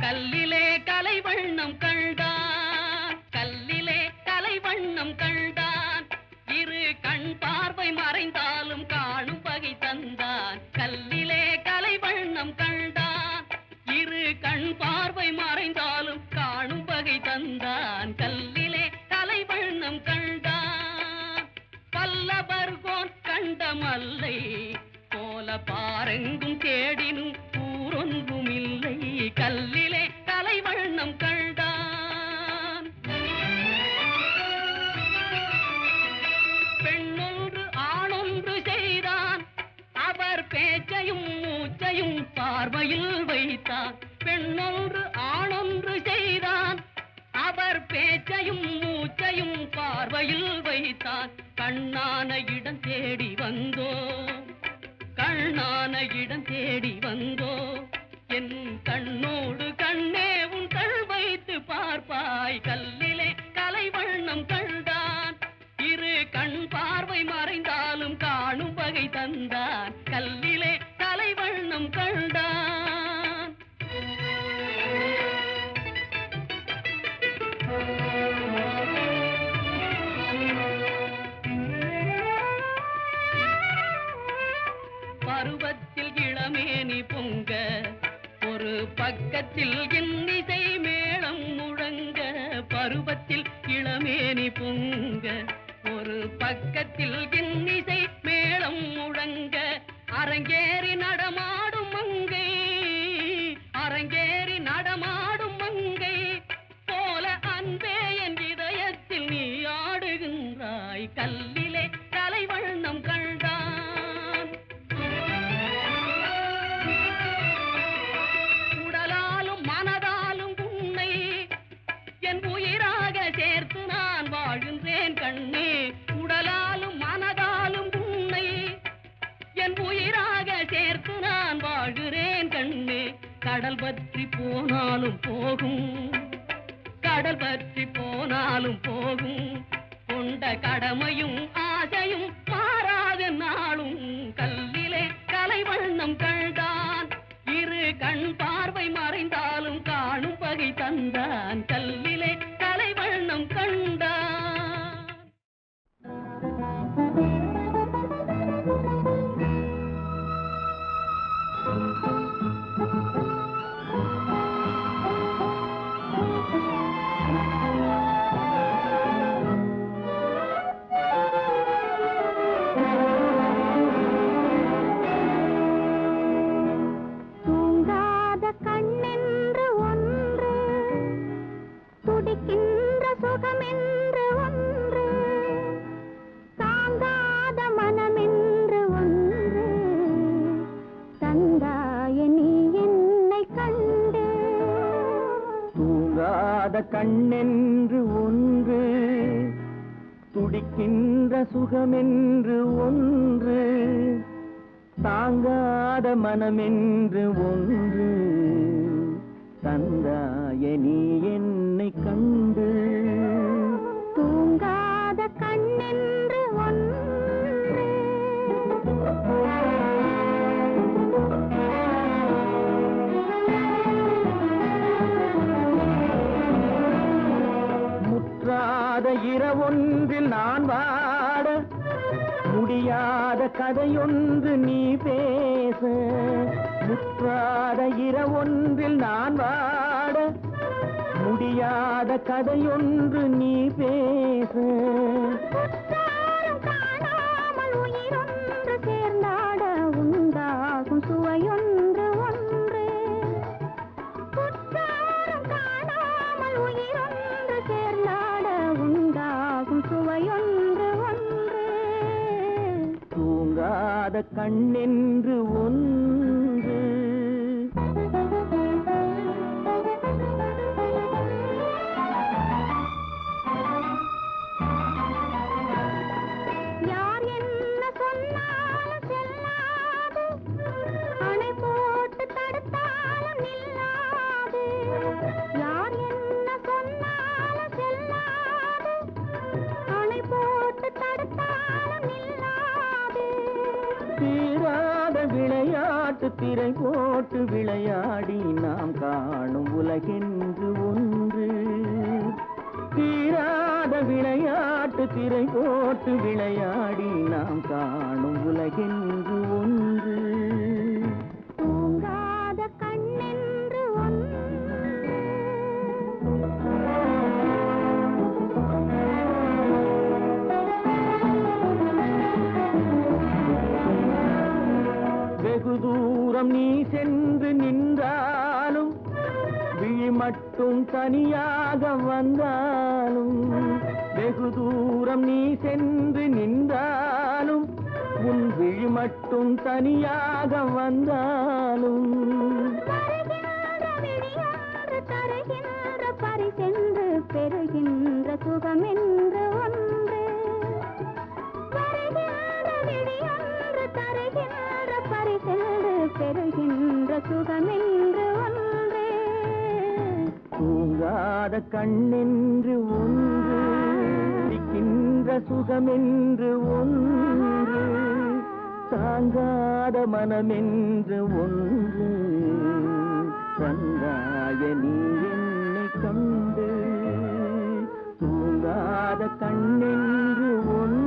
கல்லிலே கலைவண்ணம் கண்டான், கல்லிலே கலைவண்ணம் கண்டான். இரு கண் பார்வை மறைந்தாலும் காணும் வகை தந்தான். கல்லிலே கலைவண்ணம் கண்டான், இரு கண் பார்வை மறைந்தாலும் காணும் வகை தந்தான். கல்லிலே கலைவண்ணம் கண்டான். பல்லவர்கோன் கண்ட மல்லை போல பாரெங்கும் தேடினும் ஊரொன்றும் இல்லை. கல்லிலே கலைவண்ணம் கண்டான். பெண்ணொன்று ஆணொன்று செய்தான், அவர் பேச்சையும் மூச்சையும் பார்வையில் வைத்தான். பெண்ணொன்று ஆணொன்று செய்தான், அவர் பேச்சையும் மூச்சையும் பார்வையில் வைத்தான். கண்ணான இடம் தேடி வந்தோ, கண்ணான இடம் தேடி வந்தோ. என் கண்ணோடு கண்ணே உன் கண் வைத்து பார்ப்பாய். கல்லிலே கலைவண்ணம் கண்டான், இரு கண் பார்வை மறைந்தாலும் காணும் வகை தந்தான். கல்லிலே கலைவண்ணம் கண்டான். பருவத்தில் இளமேனி பொங்க, ஒரு பக்கத்தில் இன்னிசை மேளம் முழங்க. பருவத்தில் இளமேனி பொங்க, ஒரு பக்கத்தில் இன்னிசை மேளம் முழங்க. அரங்கேறி நடமாடும் மங்கை, அரங்கேறி நடமாடும் மங்கை போல அன்பே என் இதயத்தில் நீ ஆடுகின்றாய். கல்லிலே கலைவண்ணம் கண்டான். உடலாலும் மனதாலும் உன்னை என் உயிராக சேர்த்து நான் வாழ்கின்றேன் கண்ணே. உடலாலும் மனதாலும் உன்னை என் உயிராக சேர்த்து நான் வாழ்கிறேன் கண்ணே. கடல் பற்றி போனாலும் போகும், கடல் பற்றி போனாலும் போகும். கொண்ட கடமையும் ஆசையும் மாறாத நாளும். கல்லிலே கலைவண்ணம் கண்டான், இரு கண் பார்வை மறைந்தாலும் காணும் வகை தந்தான். கல்லிலே கலைவண்ணம் கண்டான். கண்ணென்று ஒன்று, துடிக்கின்ற சுகமென்று ஒன்று, தாங்காத மனமென்று ஒன்று, தந்தாய நீ என்னை கண்டு. தூங்காத கண்ணென்று ஒன்று, முற்றாத இரவொன்றில் நான் வாட, முடியாத கதையொன்று நீ பேச. முற்றாத இரவொன்றில் நான் வாட, முடியாத கதையொன்று நீ பேச. காணாமல் உயிரொன்று சேர்ந்தாட உண்டாகும் சுவையொன்று ஒன்று. குற்றாரம் காணாமல் உயிரொன்று சேர்ந்தாட உண்டாகும் சுவையொன்று ஒன்று. தூங்காத கண்ணென்று ஒன்று. தீராத விளை விளையாட்டு திரை போட்டு விளையாடி நாம் காணும் உலகென்று ஒன்று. தீராத விளையாட்டு திரை போட்டு விளையாடி நாம் காணும் உலகென்று ஒன்று. தூங்காத கண்ணென்று ஒன்று. வெகு தூரம் நீ சென்று நின்றாலும் விழி மட்டும் தனியாக வந்தாலும், வெகு தூரம் நீ சென்று நின்றாலும் உன் விழி மட்டும் தனியாக வந்தாலும், தருகின்ற பரிசென்று பெறுகின்ற சுகமென்று ஒன்று. வருகின்ற விழியொன்று தருகின்ற பரிசென்று பெறுகின்ற சுகமென்று ஒன்று. தூங்காத கண்ணென்று ஒன்று, இருக்கின்ற சுகமென்று ஒன்று, தாங்காத மனமென்று ஒன்று. தந்தாய நீ என்னை கண்டு, தூங்காத கண்ணென்று ஒன்று.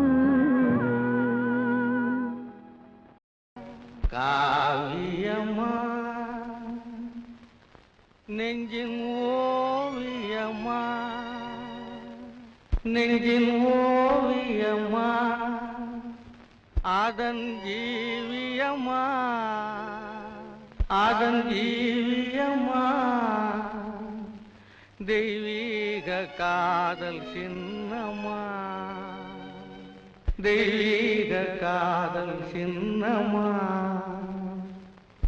காவியமா நெஞ்சின் ஓவியமா, நெஞ்சின் ஓவியமா, அதன் ஜீவியமா, அதன் ஜீவியமா, தெய்வீக காதல் சின்னமா, தெய்வீக காதல் சின்னமா.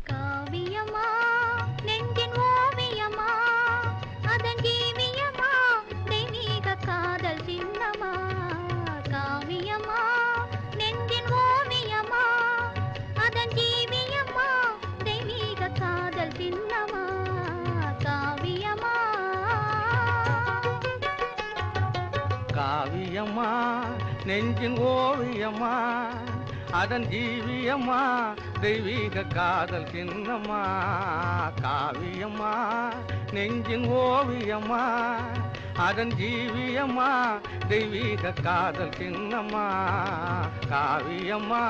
காவியமா நெஞ்சின் ஓவியமா, அதன் ஜீவியமா, தெய்வீக காதல் சின்னமா. காவியமா நெஞ்சின் ஓவியமா, அதன் ஜீவியமா, தெய்வீக காதல் சின்னமா. காவியமா காவியமா நெஞ்சின் ஓவியமா, அதன் ஜீவியமா, தெய்வீக காதல் சின்னமா. காவியமா நெஞ்சின் ஓவியமா, அதன் ஜீவியமா, தெய்வீக காதல் சின்னமா. காவியமா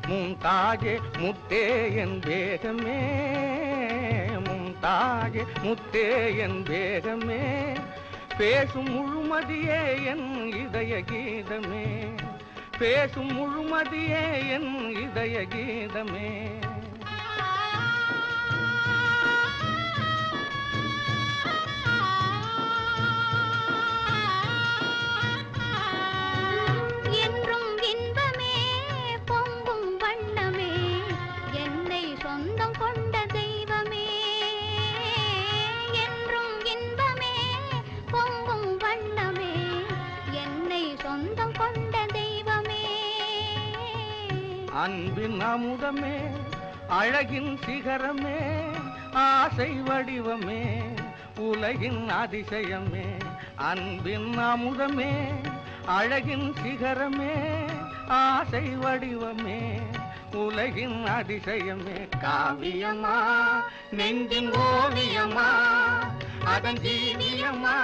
மும்தாஜே முத்தே என் வேகமே, மும்தாஜே முத்தே என் வேகமே, பேசும் முழுமதியே என் இதய கீதமே, பேசும் முழுமதியே என் இதய கீதமே. அன்பின் அமுதமே, அழகின் சிகரமே, ஆசை வடிவமே, உலகின் அதிசயமே. அன்பின் அமுதமே, அழகின் சிகரமே, ஆசை வடிவமே, உலகின் அதிசயமே. காவியமா நெஞ்சின் ஓவியமா, அதன் ஜீவியமா,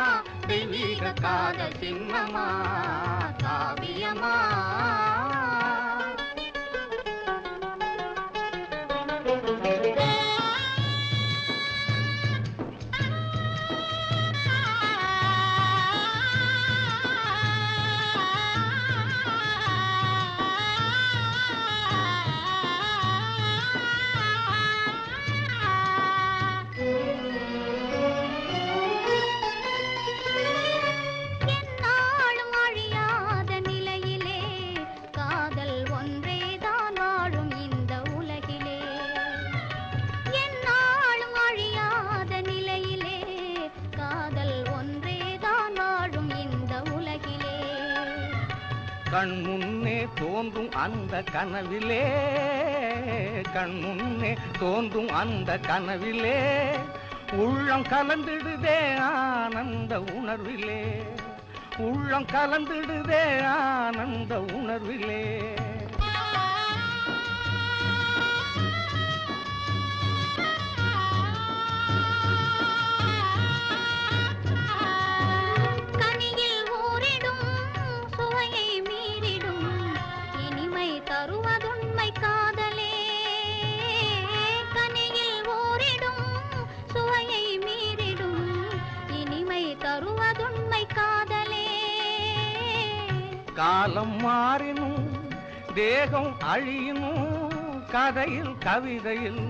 தெய்வீக காதல் சின்னமா காவியமா கண் முன்னே தோன்றும் அந்த கனவிலே கண் முன்னே தோன்றும் அந்த கனவிலே உள்ளம் கலந்திடுதே ஆனந்த உணர்விலே உள்ளம் கலந்திடுதே ஆனந்த உணர்விலே காலம் மாறினும் தேகம் அழியினும் கதையில் கவிதையில்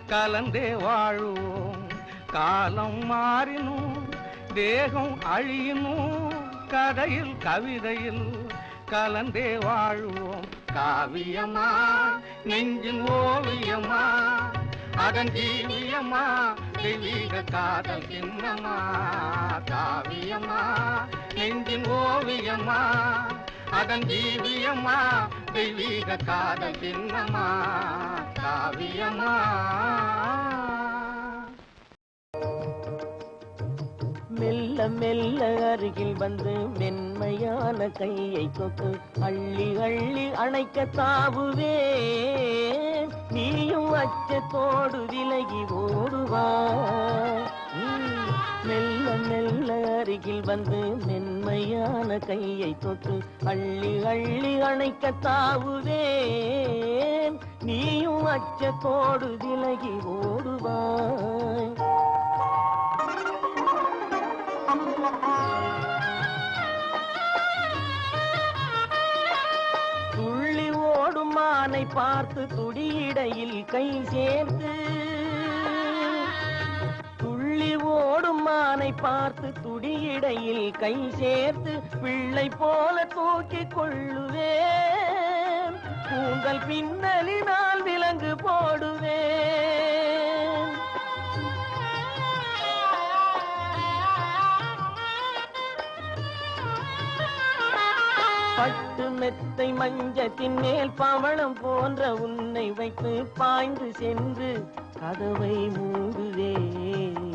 கலந்தே வாழுவோம் காலம் மாறினும் தேகம் அழியினும் கதையில் கவிதையில் கலந்தே வாழுவோம் காவியமா நெஞ்சின் ஓவியமா அதன் ஜீவியமா தெய்வீக காதல் சின்னமா காவியமா நெஞ்சின் ஓவியமா அதன் ஜீவியமா தெய்வீக காதல் சின்னமா காவியமா மெல்ல மெல்ல அருகில் வந்து மென்மையான கையை தொட்டு அள்ளி அள்ளி அணைக்க தாவுவே நீயும் அச்சத்தோடு விலகி ஓடுவா மெல்ல மெல்ல அருகில் வந்து மென்மையான கையை தொட்டு அள்ளி அள்ளி அணைக்க தாவுவே நீயும் அச்சத்தோடு விலகி ஓடுவாய் துள்ளி ஓடும் மானை பார்த்து துடியிடையில் கை சேர்த்து துள்ளி ஓடும் மானை பார்த்து துடியிடையில் கை சேர்த்து பிள்ளை போல தூக்கிக் கொள்ளுவேன் கூந்தல் பின்னலினால் விலங்கு போடுவேன் பட்டு மெத்தை மஞ்சத்தின் மேல் பவளம் போன்ற உன்னை வைத்து பாய்ந்து சென்று கதவை மூடுவேன்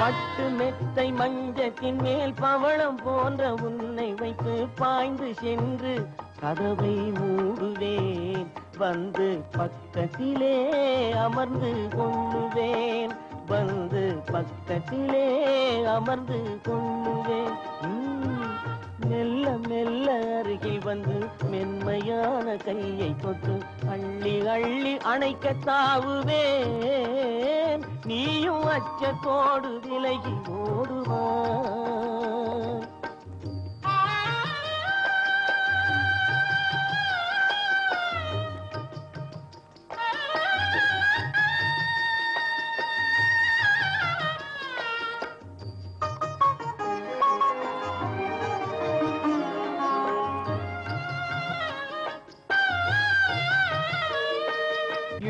பட்டு மெத்தை மஞ்சத்தின் மேல் பவளம் போன்ற உன்னை வைத்து பாய்ந்து சென்று கதவை மூடுவேன் வந்து பக்கத்திலே அமர்ந்து கொள்ளுவேன் வந்து பக்கத்திலே அமர்ந்து கொள்ளுவேன் மெல்ல மெல்ல அருகில் வந்து மென்மையான கையை தொட்டு அள்ளி அள்ளி அணைக்க தாவுவேன் நீயும் அச்சத்தோடு விலகி ஓடுவாய்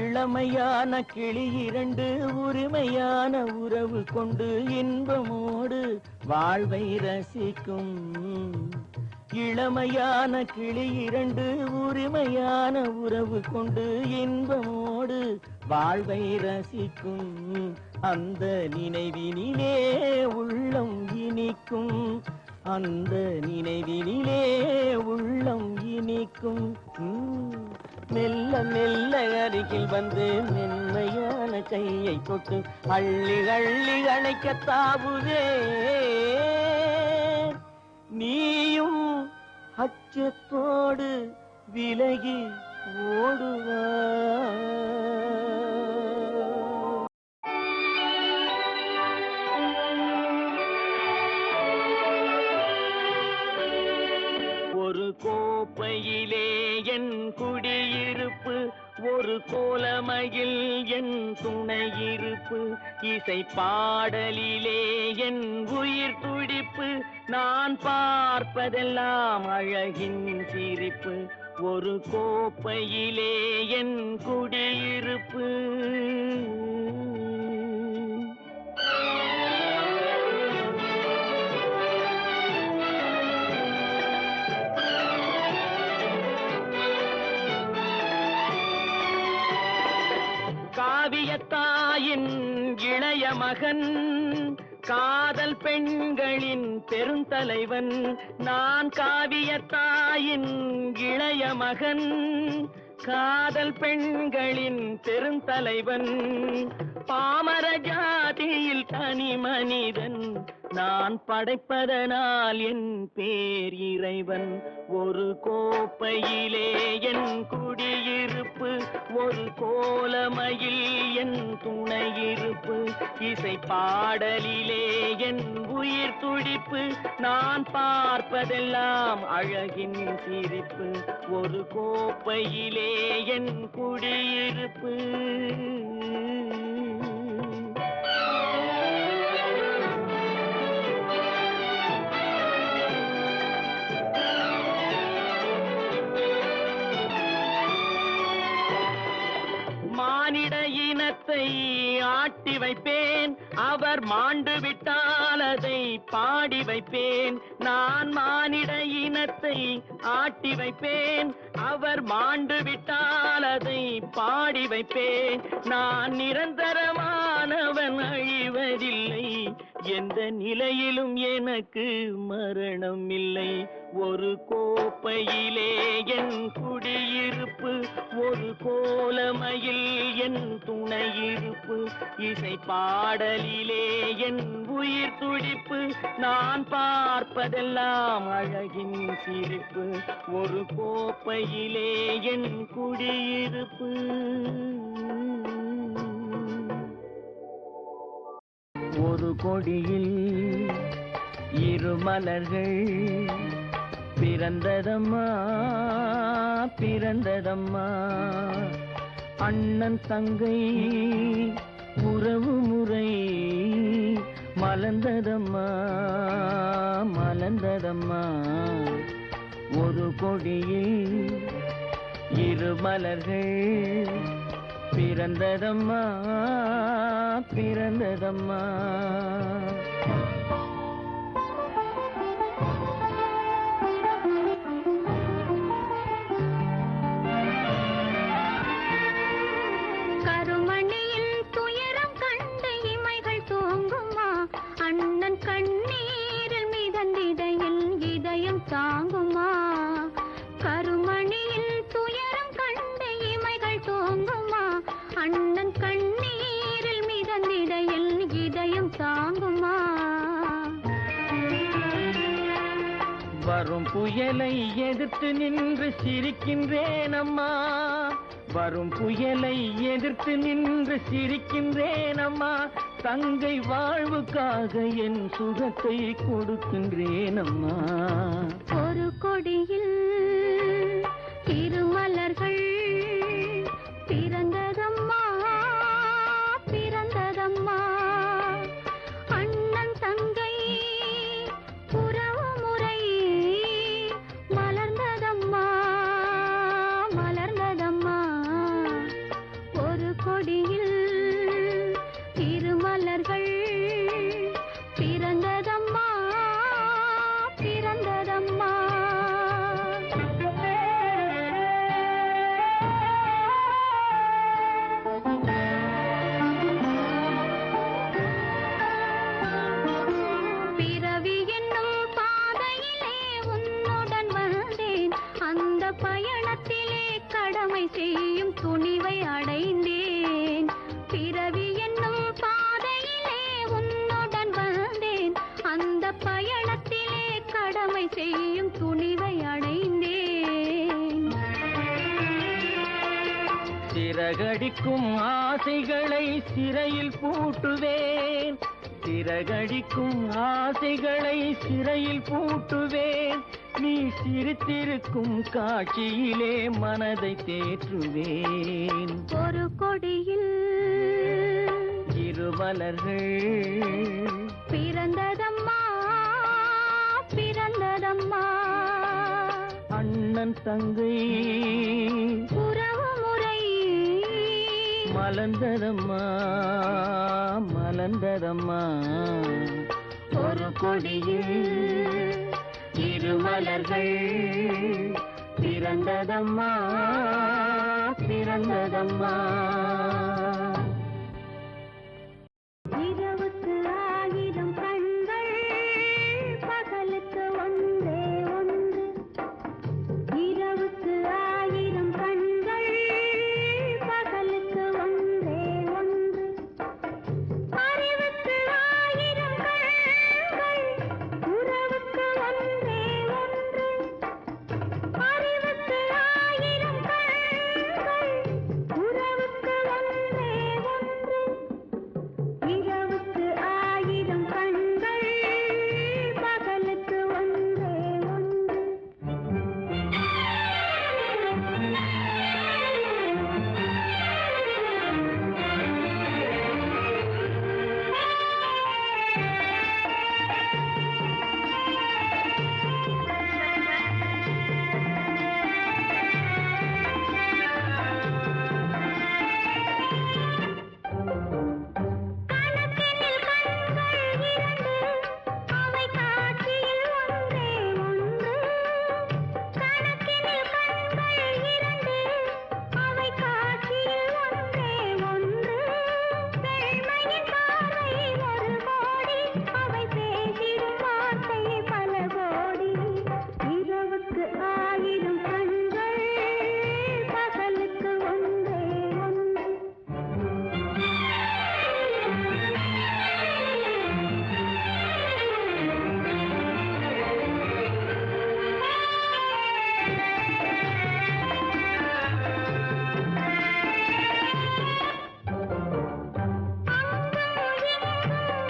இளமையான கிளி இரண்டு உரிமையான உறவு கொண்டு இன்பமோடு வாழ்வை ரசிக்கும் இளமையான கிளி இரண்டு உரிமையான உறவு கொண்டு இன்பமோடு வாழ்வை ரசிக்கும் அந்த நினைவினிலே உள்ளம் இனிக்கும் அந்த நினைவினிலே உள்ளம் இனிக்கும் மெல்ல மெல்ல அருகில் வந்து மென்மையான கையை தொட்டு அள்ளி அள்ளி அணைக்க தாவுவே நீயும் அச்சத்தோடு விலகி ஓடுவா ஒரு கோப்பையிலே என் குடியிருப்பு ஒரு கோலமையில் என் துணையிருப்பு இசை பாடலிலே என் உயிர் துடிப்பு நான் பார்ப்பதெல்லாம் அழகின் சிரிப்பு ஒரு கோப்பையிலே என் குடியிருப்பு காவியத்தாயின் இளைய மகன் காதல் பெண்களின் பெருந்தலைவன் நான் காவியத்தாயின் இளைய மகன் காதல் பெண்களின் பெருந்தலைவன் பாமர ஜாதியில் தனி மனிதன் நான் படைப்பதனால் என் பேர் இறைவன் ஒரு கோப்பையிலே என் குடியிருப்பு ஒரு கோலமையில் என் துணையிருப்பு இசை பாடலிலே என் உயிர் துடிப்பு நான் பார்ப்பதெல்லாம் அழகின் சிரிப்பு ஒரு கோப்பையிலே என் குடியிருப்பு மானிட இனத்தை ஆட்டி வைப்பேன் அவர் மாண்டு விட்டால் அதை பாடி வைப்பேன் நான் மானிட இனத்தை ஆட்டி வைப்பேன் அவர் மாண்டு விட்டால் அதை பாடி வைப்பேன் நான் நிரந்தரமானவன் அழிவதில்லை எந்த நிலையிலும் எனக்கு மரணம் இல்லை ஒரு கோப்பையிலே என் குடியிருப்பு ஒரு கோலமையில் என் துணையிருப்பு இசை பாடலிலே என் உயிர் துடிப்பு நான் பார்ப்பதெல்லாம் அழகின் சிரிப்பு ஒரு கோப்பையிலே என் குடியிருப்பு ஒரு கொடியில் இரு மலர்கள் பிறந்ததம்மா பிறந்ததம்மா அண்ணன் தங்கை உறவு முறை மலர்ந்ததம்மா மலர்ந்ததம்மா ஒரு கொடியில் இரு மலர்கள் பிறந்ததம்மா பிறந்ததம்மா கருமணியில் துயரம் கண்ட இமைகள் தூங்குமா அண்ணன் கண்ணீரில் மிதந்திடையில் இதயம் தாங்குமா கருமணியில் துயரம் கண்ட இமைகள் தூங்குமா அண்ணன் கண்ணீரில் மிதந்திடையில் இதயம் தாங்குமா வரும் புயலை எதிர்த்து நின்று சிரிக்கின்றேன் அம்மா வரும் புயலை எதிர்த்து நின்று சிரிக்கின்றேன் அம்மா தங்கை வாழ்வுக்காக என் சுகத்தை கொடுக்கின்றேன் அம்மா ஒரு கொடியில் திருமலர்கள் பிறந்ததம்மா பிறந்ததம்மா அண்ணன் தங்கை உறவு முறை மலர்ந்ததம்மா மலர்ந்ததம்மா ஒரு கொடியில் திருமலர்கள் பிறந்ததம்மா பிறந்ததம்மா செய்யும் துணிவை அடைந்தேன். சிறகடிக்கும் ஆசைகளை சிறையில் பூட்டுவேன். சிறகடிக்கும் ஆசைகளை சிறையில் பூட்டுவேன். நீ சிரித்திருக்கும் காட்சியிலே மனதை தேற்றுவேன். ஒரு கொடியில் இருமலர்கள் பிறந்ததம்மா பிறந்ததம்மா. அண்ணன் தங்கை உறவு முறை மலர்ந்ததம்மா மலர்ந்ததம்மா. ஒரு கொடியில் இருமலர்கள் பிறந்ததம்மா பிறந்ததம்மா. இரவுக்கு ஆயிரம் கண்கள் பகலுக்கு ஒன்றே ஒன்று. இரவுக்கு ஆயிரம் கண்கள் பகலுக்கு ஒன்றே ஒன்று. அறிவுக்கு ஆயிரம் கண்கள் உறவுக்கு ஒன்றே ஒன்று. அறிவுக்கு ஆயிரம் கண்கள் உறவுக்கு ஒன்றே ஒன்று. இரவுக்கு ஆயிரம் கண்கள் பகலுக்கு ஒன்றே ஒன்று. கணக்கினில் கண்கள் இரண்டு அவை காட்சியில் ஒன்றே ஒன்று. கணக்கினில் கண்கள் இரண்டு அவை காட்சியில் ஒன்றே ஒன்று. வெள்மையின் பார்வை ஒரு கோடி அவை பேசிடும் வார்த்தை பல கோடி. இரவுக்கு ஆயிரம் கண்கள் பகலுக்கு ஒன்றே ஒன்று.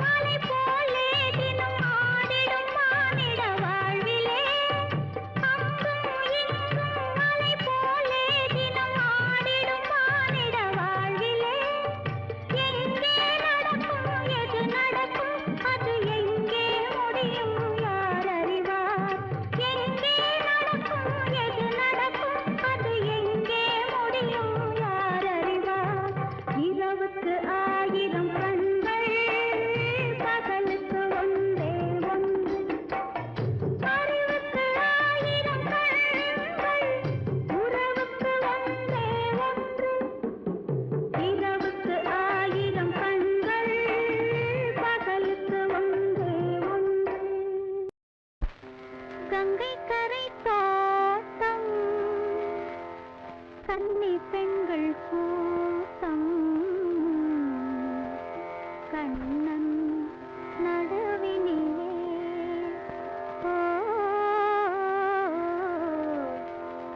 மலை போலே தினம் ஆடிடும் மானிட வாழ்விலே. மலை போலே தினம் ஆடிடும் மானிட வாழ்விலே. எங்கே நடக்கும் எது நடக்கும் அது எங்கே முடியும் யார் அறிவார். எங்கே நடக்கும் எது நடக்கும் அது எங்கே முடியும் யார் அறிவார். இரவுக்கு ஆயிரம் கண்கள் பகலுக்கு ஒன்றே ஒன்று. அறிவுக்கு ஆயிரம் கண்கள் உறவுக்கு ஒன்றே ஒன்று. இரவுக்கு ஆயிரம் கண்கள் பகலுக்கு ஒன்றே ஒன்று. கங்கை கரை தோட்டம் கன்னி பெண்கள் கூட்டம். கண்ணன் நடுவினிலே ஓ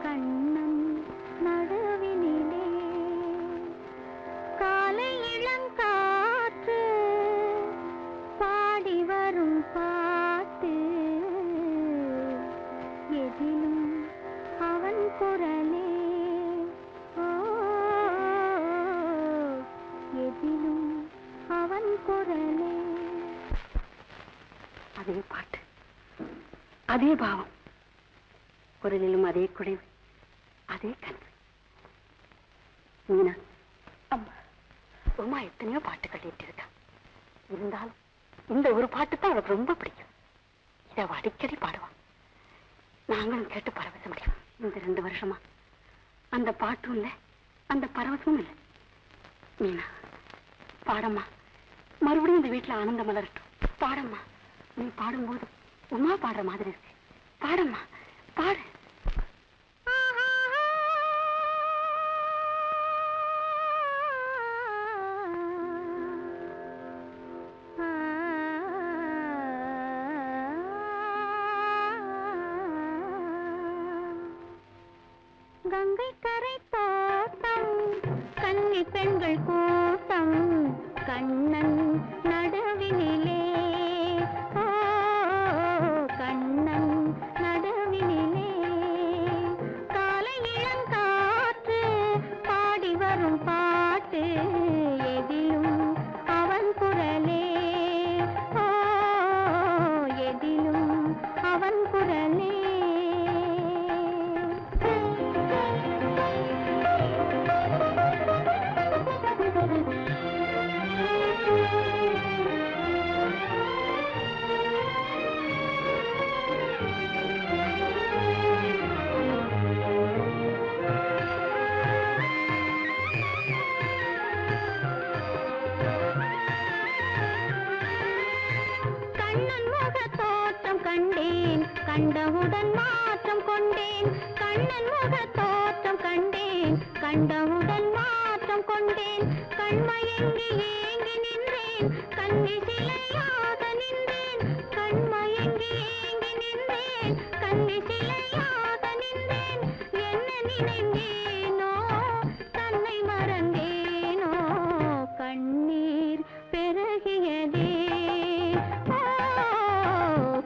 கண்ணன் நடுவினிலே. காலை இளங்காற்று பாடி வரும் பாட்டு. எதிலும் அவன் குரலே ஓ எதிலும் அவன் குரலே. அதே பாட்டு, அதே பாவம், குரலிலும் அதே குடைவு, அதே கனவு. மீனா, அம்மா, உமா எத்தனையோ பாட்டு கட்டிட்டு இருக்கா. இருந்தாலும் இந்த ஒரு பாட்டு தான் அவளுக்கு ரொம்ப பிடிக்கும். இதை அவ அடிக்கடி பாடுவான். நாங்களும் கேட்டு பரவசம் அடைவோம். இந்த 2 வருஷமா அந்த பாட்டும் இல்லை, அந்த பரவசமும் இல்லை. மீனா, பாடம்மா, மறுபடியும் இந்த வீட்டுல ஆனந்தம் மலரட்டும். பாடம்மா, நீ பாடும்போது உமா பாடுற மாதிரி இருக்கு. பாடம்மா, பாடு. கங்கை கரை தோட்டம் கன்னி பெண்கள் கூட்டம் கண்ணன் நடுவினிலே ஓ கண்ணன் நடுவினிலே காலை இளங்காற்று பாடி வரும் பாட்டு எதிலும் அவன் குரலே ஓ எதிலும் அவன் குரலே கண்டவுடன் மாற்றம் கொண்டேன் கண்ணன் முக தோற்றம் கண்டேன் கண்டவுடன் மாற்றம் கொண்டேன் கண்மயங்கி ஏங்கி நின்றேன் கண்ணி சிலையாக நின்றேன் கண்மயங்கி ஏங்கி நின்றேன் கண்ணி சிலையாக நின்றேன் என்ன நினைந்தேனோ தன்னை மறந்தேனோ கண்ணீர் பெருகியதே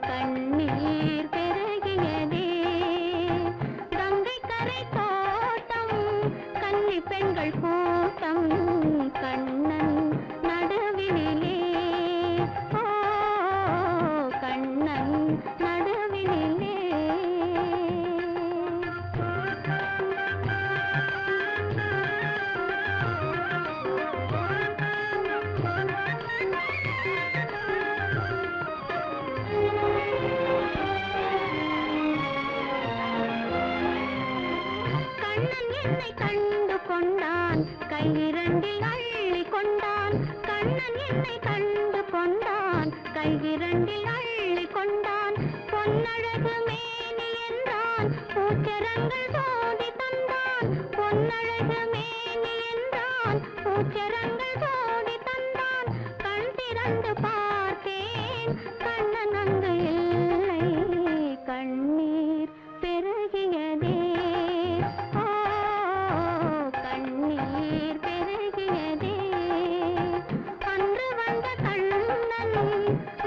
கண்ணீர் பெருகியதே கங்கை கரை தோட்டம் கன்னி பெண்கள் கூட்டம் கண்ணன் நடுவினிலே ஓ கண்ணன் நடுவினிலே என்னை கண்டு கொண்டான் கையிரண்டில் அள்ளி கொண்டான் கண்ணன் என்னை கண்டு கொண்டான் கையிரண்டில் அள்ளி கொண்டான் பொன்னழகு மேனி என்றான் பூச்சரங்கள் சோடி தந்தான் பொன்னழகு மேனி என்றான் பூச்சரங்கள் சோடி தந்தான் கண் திறந்து பார்த்தேன் கண்ணன் அங்கு இல்லை கண்ணீர் பெருகியதே கண்ணீர் பெருகியதே அன்று வந்த கண்ணன்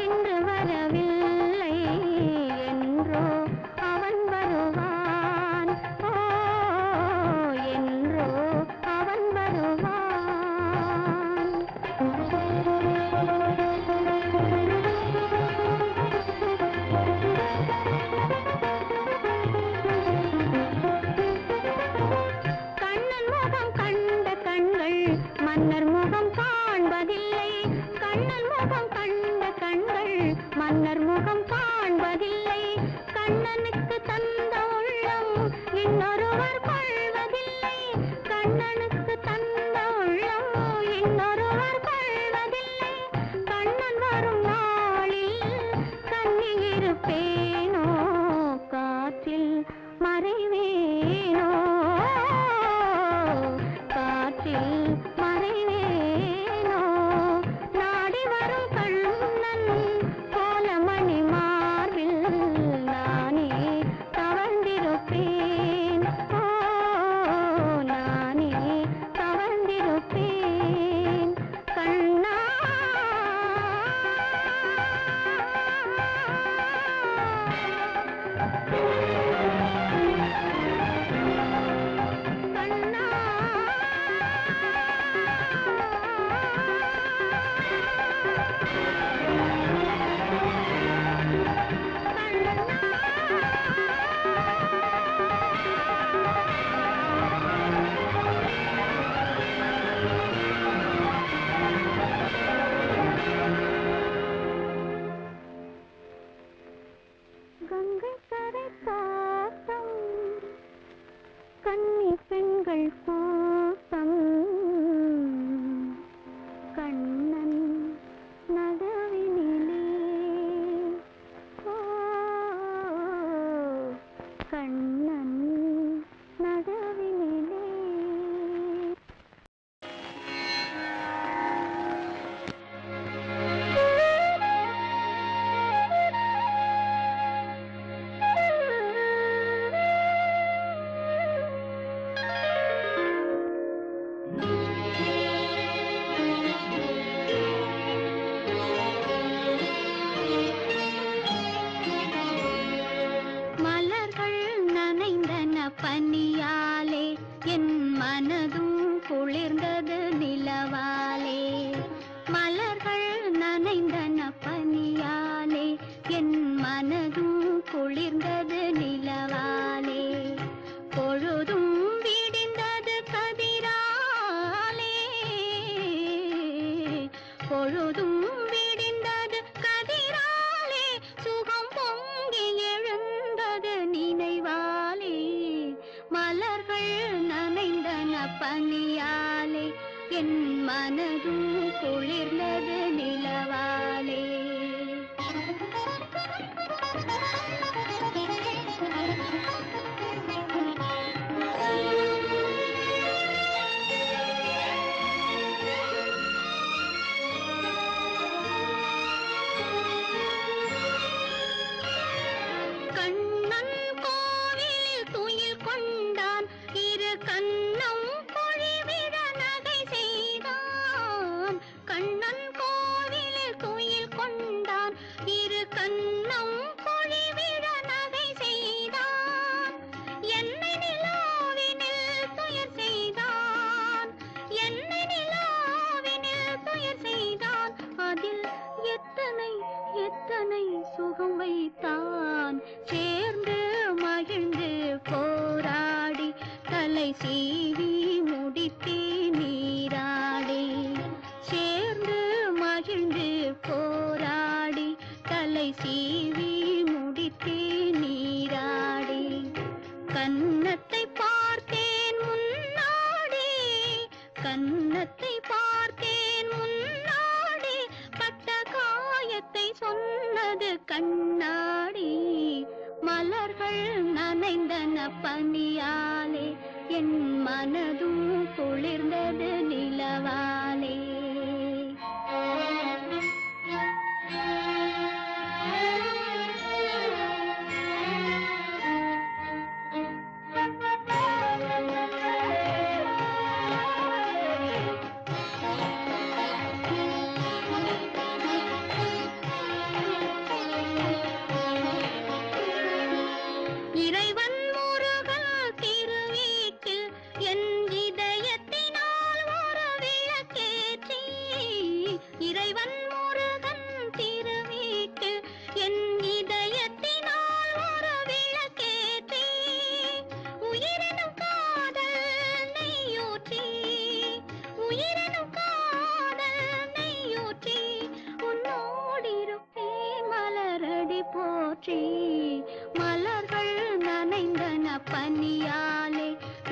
இன்று வரவில்லை என்றோ அவன் வருவான் ஓ என்றோ அவன் வருவான் மன்னர் முகம் காண்பதில்லை கண்ணன் முகம் கண்ட கண்கள் மன்னர் முகம் காண்பதில்லை கண்ணனுக்கு தந்த உள்ளம் இன்னொருவர் கொள்வதில்லை கண்ணனுக்கு தந்த உள்ளம் இன்னொருவர் கொள்வதில்லை கண்ணன் வரும் நாளில் கண்ணி இருப்பேனோ காற்றில் மறைவேனோ காற்றில் மறைவேனோ நாடி வரும் கண்ணன் கோலமணி மார்பில் நானே தவழ்ந்திருப்பேன் ஓ நானே தவழ்ந்திருப்பேன் கண்ணா கங்கை கரை தோட்டம் கன்னி பெண்கள் கூட்டம் கண்ணன் நடுவினிலே ஓ கண்ணன் நடுவினிலே மனதும் குளிர்ந்தது நிலவாலே பொழுதும் விடிந்தது கதிராலே பொழுதும் விடிந்தது கதிராலே சுகம் பொங்கி எழுந்தது நினைவாலே மலர்கள் நனைந்தன பனியாலே என் மனதும் குளிர்ந்தது நிலவாலே கண்ணன் கோவிலில் துயில் கொண்டான் இரு கண்ணம் பொழிவிட நகை செய்தான் கண்ணன் கோவிலில் துயில் கொண்டான் இரு கண்ணம் பொழிவிட நகை செய்தான் என்னை நிலாவினில் துயர் செய்தான் என்னை நிலாவினில் துயர் செய்தான் அதில் எத்தனை எத்தனை சுகம் வைத்தான் சேர்ந்து மகிழ்ந்து போராடி தலை சீவி முடித்தே நீராடி சேர்ந்து மகிழ்ந்து போராடி தலை சீவி முடித்தே நீராடி கன்னத்தை பார்த்தேன் முன்னாடி கன்னத்தை பார்த்தேன் முன்னாடி பட்ட காயத்தை சொன்னது கண்ணாடி மலர்கள் நனைந்தன பனியாலே என் மனதும் குளிர்ந்தது நிலவாலே இறைவன் முருகன் திருவீட்டில் என் இதயத்தினால் ஒரு விளக்கேற்றி இறைவன் முருகன் திருவீட்டில் என் இதயத்தினால் ஒரு விளக்கேற்றி உயிரினும் காதல் நெய்யூற்றி உயிரினும் காதல் நெய்யூற்றி உன்னோடிருப்பேன் மலரடி போற்றி மலர்கள் நனைந்தன பனியாலே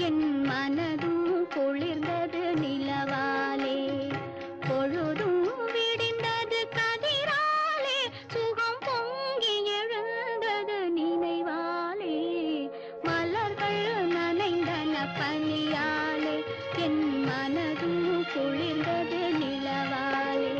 என் மனதும் குளிர்ந்தது நிலவாலே பொழுதும் விடிந்தது கதிராலே சுகம் பொங்கி எழுந்தது நினைவாலே மலர்கள் நனைந்தன பனியாலே என் மனதும் குளிர்ந்தது நிலவாலே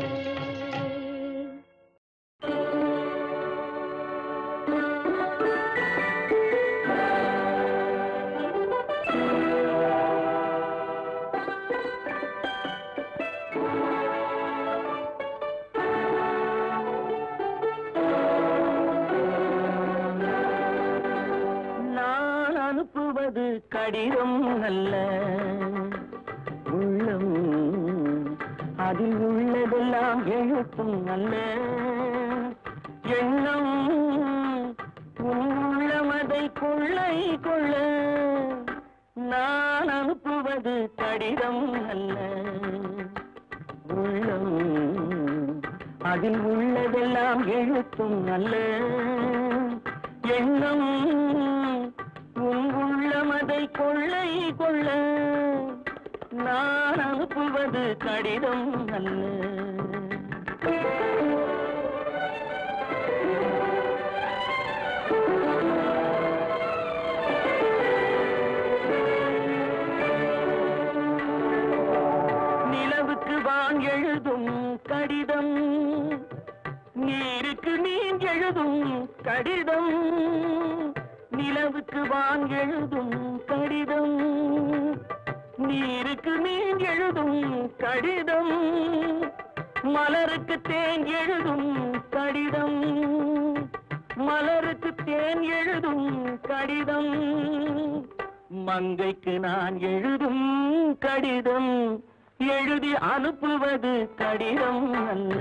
நான் அனுப்புவது கடிதம் அல்ல உள்ளம் அதில் உள்ளதெல்லாம் எழுத்தும் அல்ல எண்ணம் உன் உள்ளமதை கொள்ளை கொள்ள நான் அனுப்புவது கடிதம் அல்ல உள்ளம் அதில் உள்ளதெல்லாம் எழுத்தும் அல்ல எண்ணம் உன் உள்ளமதை கொள்ளை கொள்ள நான் அனுப்புவது கடிதம் அல்ல நிலவுக்கு வான் எழுதும் கடிதம் நீருக்கு நீர் எழுதும் கடிதம் நிலவுக்கு வான் எழுதும் கடிதம் நீருக்கு நீர் எழுதும் கடிதம் மலருக்கு தேன் எழுதும் கடிதம் மலருக்கு தேன் எழுதும் கடிதம் மங்கைக்கு நான் எழுதும் கடிதம் எழுதி அனுப்புவது கடிதம் அல்ல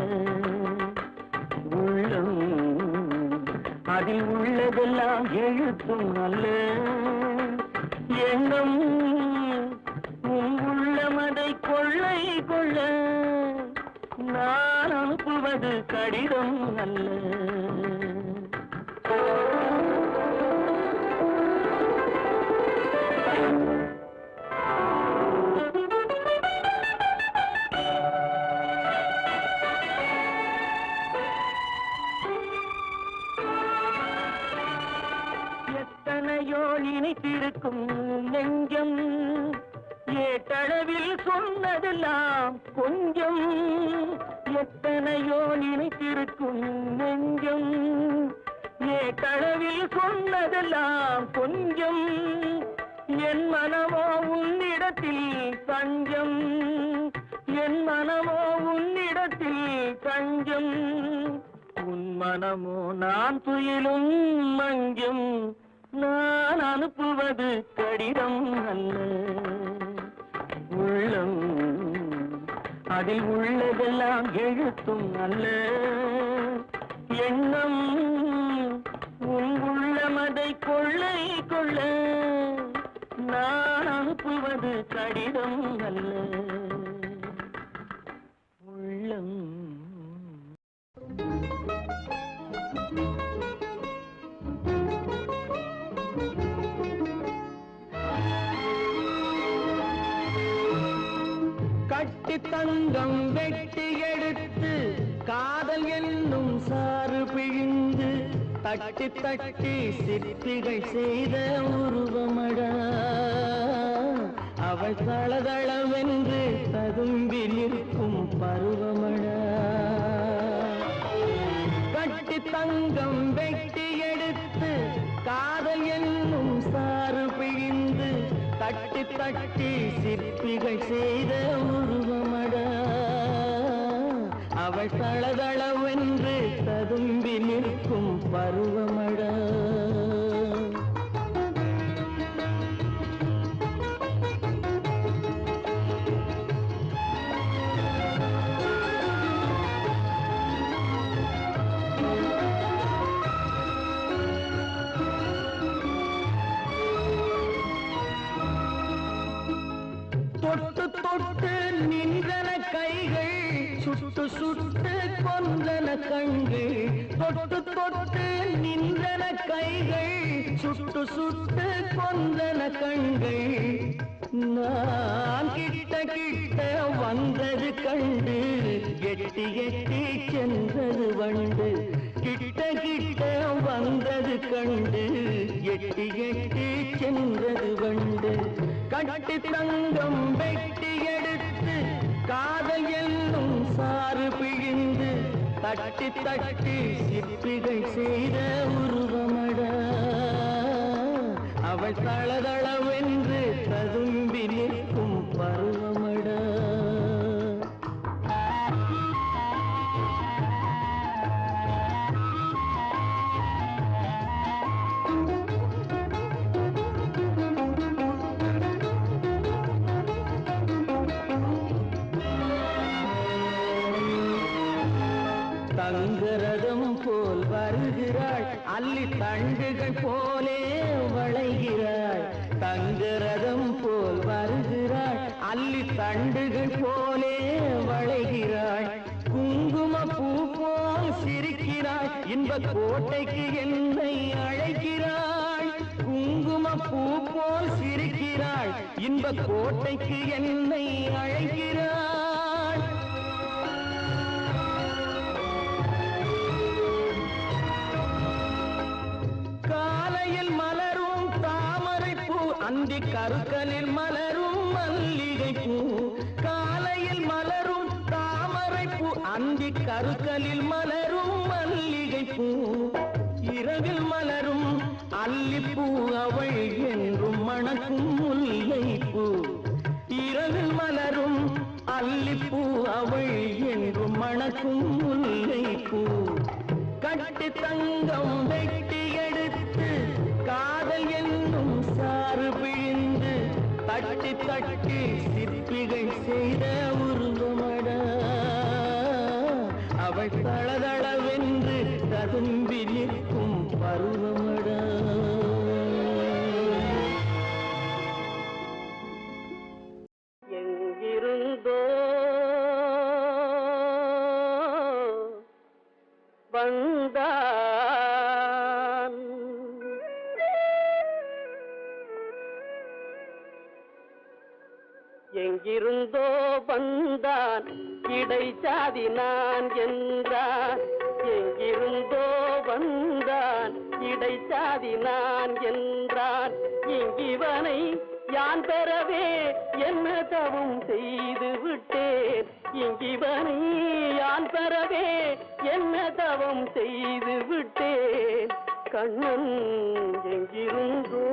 உள்ளம் அதில் உள்ளதெல்லாம் எழுத்தும் அல்ல எண்ணம் உன் உள்ளமதை கொள்ளை கொள்ள நான் அனுப்புவது கடிதம் அல்ல. எத்தனையோ நினைத்திருக்கும் நெஞ்சம் ஏட்டளவில் சொன்னதெல்லாம் கொஞ்சம். எத்தனையோ நினைத்திருக்கும் நெஞ்சம் ஏட்டளவில் சொன்னதெல்லாம் கொஞ்சம். என் மனமோ உன்னிடத்தில் தஞ்சம், என் மனமோ உன்னிடத்தில் தஞ்சம். உன் மனமோ நான் துயிலும் மஞ்சம். நான் அனுப்புவது கடிதம் அல்ல உள்ளம் அதில் உள்ளதெல்லாம் எழுத்தும் அல்ல எண்ணம் உன் உள்ளமதை கொள்ளை கொள்ள நான் அனுப்புவது கடிதம் அல்ல உள்ளம். கட்டி தங்கம் வெட்டி எடுத்து காதல் என்னும் சாறு பிழிந்து தட்டி தட்டி சிற்பிகள் செய்த உருவமடா அவள் தளதளவென்று ததும்பி நிற்கும் பருவமடா. கட்டி தங்கம் வெட்டி எடுத்து காதல் என்னும் சாறு பிழிந்து தட்டி தட்டி சிற்பிகள் செய்த உருவமடா அவள் தளதளவென்று ததும்பி நிற்கும் பருவமடா. தொட்டு தொட்டு நின்றன கைகள் சுட்டு சுட்டு கொன்றன கண்கள். தொட்டு தொட்டு நின்றன கைகள் சுட்டு சுட்டு கொன்றன கண்கள். நான் கிட்ட கிட்ட வந்தது கண்டு எட்டி எட்டி சென்றது வண்டு. கிட்ட கிட்ட வந்தது கண்டு எட்டி எட்டி சென்றது வண்டு. கட்டி தங்கம் வெட்டி எடுத்து காதல் என்னும் சாறு பிழிந்து தட்டி தட்டி சிற்பிகள் செய்த உருவமடா அவள் தளதளவென்று ததும்பி நிற்கும் பருவமடா. தங்கரதம் போல் வருகிறாள் அல்லி தண்டுகள் போலே வளைகிறாள். தங்கரதம் போல் வருகிறாள் அல்லி தண்டுகள் போலே வளைகிறாள். குங்கும பூ போல் சிரிக்கிறாள் இன்ப கோட்டைக்கு என்னை அழைக்கிறாள். குங்கும பூ போல் சிரிக்கிறாள் இன்ப கோட்டைக்கு என்னை அழைக்கிறாள். காலையில் மலரும் தாமரை பூ அந்தி கருக்கலில் மலரும் மல்லிகை பூ. காலையில் மலரும் தாமரை பூ அந்தி கருக்கலில் மலரும் மல்லிகை பூ. இரவில் மலரும் அல்லிப்பூ அவள் என்றும் மணக்கும் முல்லை பூ. இரவில் மலரும் அல்லிப்பூ அவள் என்றும் மணக்கும் முல்லை பூ. கட்டி தங்கம் வெட்டி எடுத்து காதல் என்னும் சாறு பிழிந்து தட்டி தட்டி சிற்பிகள் செய்த உருவமடா அவள் தளதளவென்று ததும்பி நெஞ்சில் இருக்கும் பருவமடா. எங்கிருந்தோ வந்தான் எங்கிருந்தோ வந்தான் இடைச்சாதி நான் என்றான். எங்கிருந்தோ வந்தான் இடைச்சாதி நான் என்றான். இங்கிவனை யான் பெறவே என்ன தவம் செய்து விட்டேன். இங்கிவனை யான் பெறவே என்ன தவம் செய்து விட்டேன். கண்ணன் எங்கிருந்தோ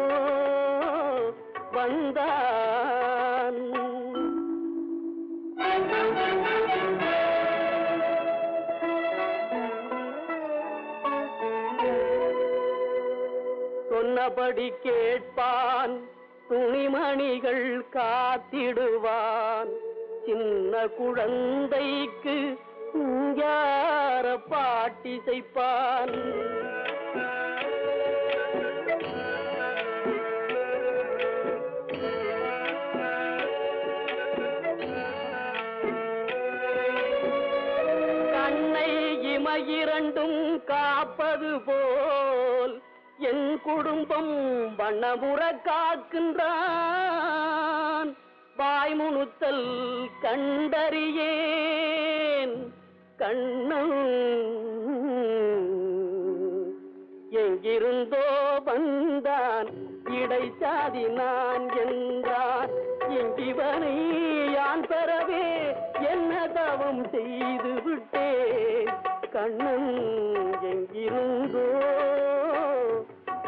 வந்தான். சொன்னபடி கேட்பான், துணிமணிகள் காத்திடுவான். சின்ன குழந்தைக்கு யார பாட்டி செய்ப்பான். கண்ணை இமையிரண்டும் காப்பது போல் என் குடும்பம் வண்ணமுற காக்கின்றான். வாய்முணுத்தல் கண்டறியேன் கண்ணன் எங்கிருந்தோ வந்தான் இடைச்சாதி நான் என்றான். எங்கிவனை யான் பெறவே என்ன தவம் செய்து விட்டேன். கண்ணன் எங்கிருந்தோ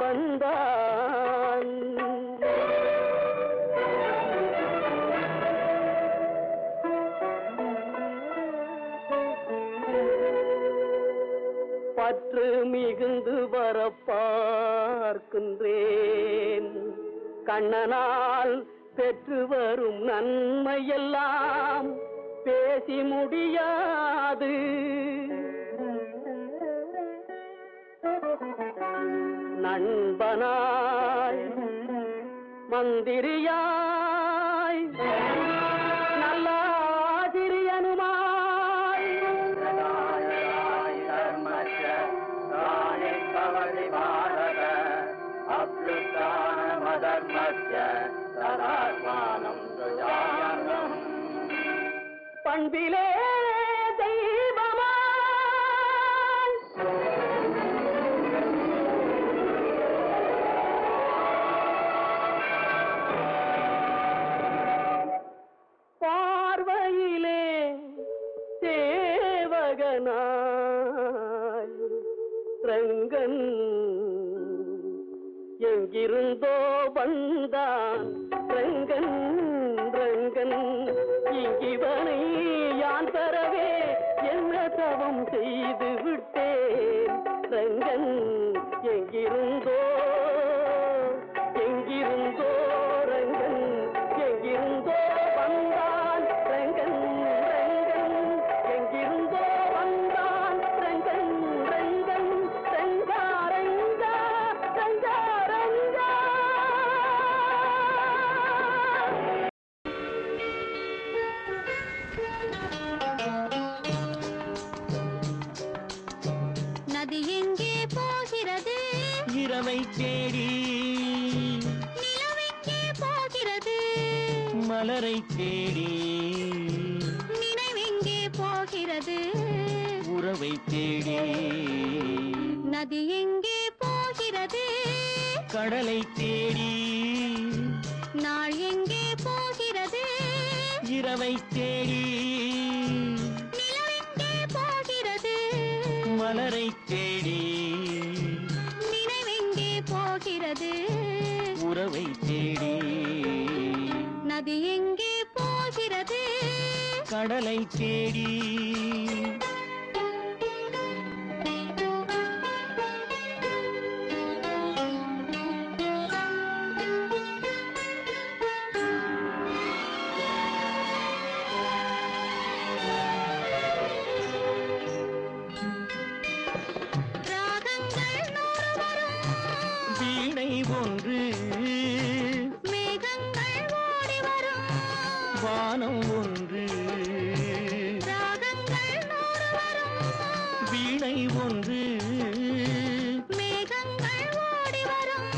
வந்தான். பற்று மிகுந்து வர பார்க்கின்றேன். கண்ணனால் பெற்று வரும் நன்மையெல்லாம் பேசி முடியாது. நண்பனாய் மந்திரியாய் நல்ல ஆசிரியனுமாய் பண்பிலே தெய்வமாய் பார்வையிலே சேவகனாய் ரங்கன் எங்கிருந்தோ வந்தான். ரங்கன் ரங்கன் இங்கிவனை யான் பெறவே என்ன தவம் செய்து விட்டேன். ரங்கன் எங்கிருந்தோ எங்கிருந்தோ ரங்கன் எங்கிருந்தோ வந்தான். ரங்கன் ரங்கன் எங்கிருந்தோ வந்தான். ரங்கன் ரங்கன் ரங்கா ரங்கா ரங்கா ரங்கா. நதி எங்கே போகிறது? இரவை தேடி நிலவெங்கே போகிறது? மலரை தேடி நினைவெங்கே போகிறது? உறவை தேடி நதி எங்கே போகிறது? கடலை தேடி நாள் எங்கே போகிறது? இரவை தேடி நிலவெங்கே போகிறது? மலரை தேடி நினைவெங்கே போகிறது? உறவை தேடி நதி எங்கே போகிறது? கடலை தேடி ராகங்கள் ஒன்று மேகங்கள் ஓடி வரும் வானம் ஒன்று ராகங்கள் நூறு வரும் வீணை ஒன்று மேகங்கள் ஓடி வரும்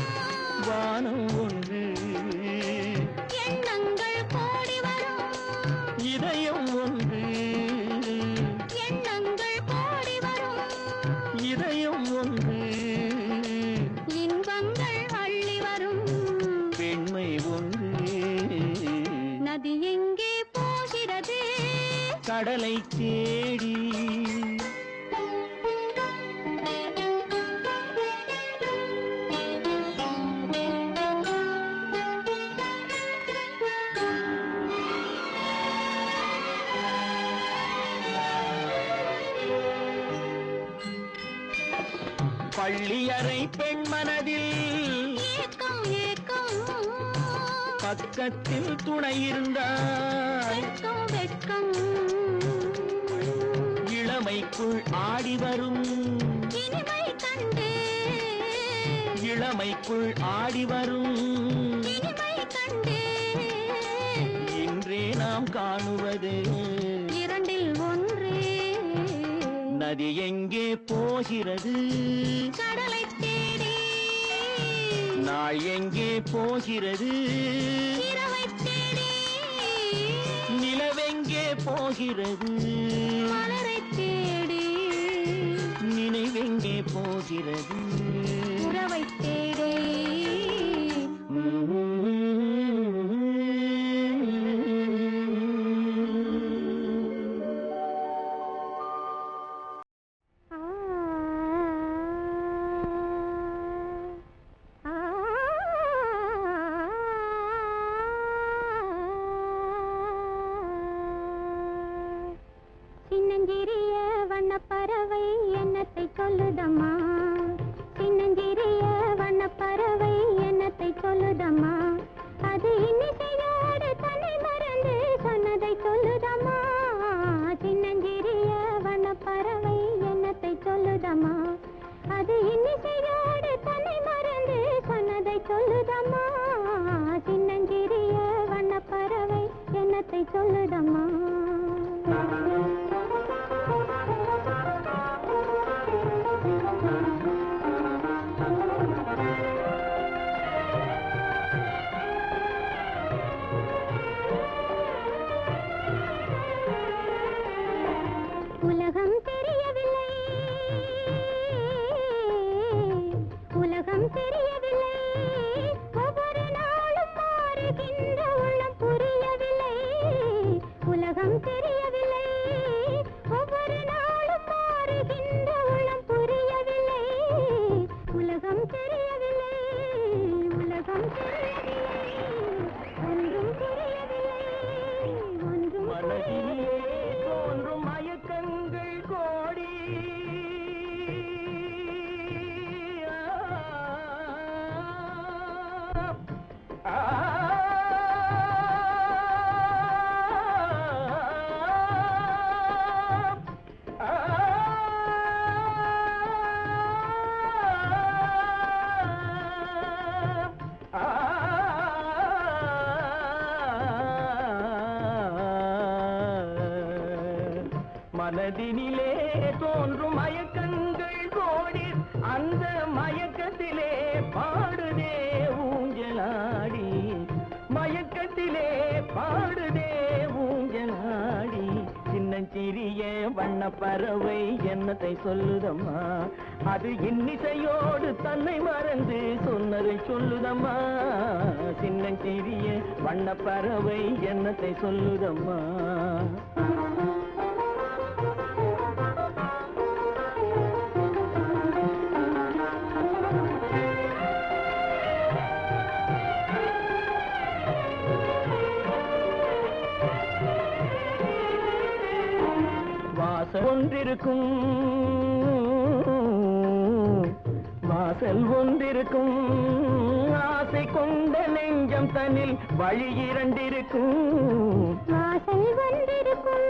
வானம் ஒன்று எண்ணங்கள் கோடி வரும் இதயம் ஒன்று எண்ணங்கள் கோடி வரும் இதயம் ஒன்று இன்பங்கள் அள்ளி வரும் பெண்மை ஒன்று நதி எங்கே போகிறது கடலை தேடி பள்ளியறை பெண் மனதில் ஏக்கம் ஏக்கம் பக்கத்தில் துணை இருந்தால் வெட்கம் வெட்கம் இளமைக்குள் ஆடி வரும் இனிமை கண்டு இளமைக்குள் ஆடி வரும் இனிமை கண்டு இன்றே நாம் காணுவது இரண்டில் ஒன்றே நதி எங்கே போகிறது கடலை தேடி நாள் எங்கே போகிறது இரவை தேடி நிலவெங்கே போகிறது மலரை தேடி நினைவெங்கே போகிறது உறவை தேடி சின்னஞ்சிறிய வண்ணப்பறவை என்னத்தை சொல்லுதம்மா சின்னஞ்சிறிய வண்ணப்பறவை என்னத்தை சொல்லுதம்மா அது இன்னிசையோடு தன்னை மறந்து சொன்னதை சொல்லுதம்மா சின்னஞ்சிறிய வண்ணப்பறவை என்னத்தை சொல்லுதம்மா அது இன்னிசையோடு தன்னை மறந்து சொன்னதை சொல்லுதம்மா சின்னஞ்சிறிய வண்ணப்பறவை என்னத்தை சொல்லுதம்மா உலகம் தெரியவில்லை உலகம் தெரியவில்லை ஒவ்வொரு நாளும் மாறுகின்ற உள்ளம் புரியவில்லை உலகம் தெரியவில்லை ஒவ்வொரு நாளும் மாறுகின்ற உள்ளம் புரியவில்லை உலகம் தெரியவில்லை உலகம் தெரியவில்லை ஒன்றும் புரியவில்லை ஒன்றும் மனதிலே தோன்றும் மயக்கங்கள் கோடி மனதினிலே தோன்றும் மயக்கங்கள் கோடி அந்த மயக்கத்திலே பாடுதே ஊஞ்சலாடி மயக்கத்திலே பாடுதே ஊஞ்சலாடி சின்னஞ்சிறிய வண்ணப்பறவை என்னத்தை சொல்லுதம்மா அது இன்னிசையோடு தன்னை மறந்து சொன்னதை சொல்லுதம்மா சின்னஞ்சிறிய வண்ணப்பறவை என்னத்தை சொல்லுதம்மா வாசல் ஒன்றிருக்கும் வாசல் ஒன்றிருக்கும் ஆசை கொண்ட நெஞ்சம் தன்னில் வழி இரண்டிருக்கும் வாசல் வந்திருக்கும்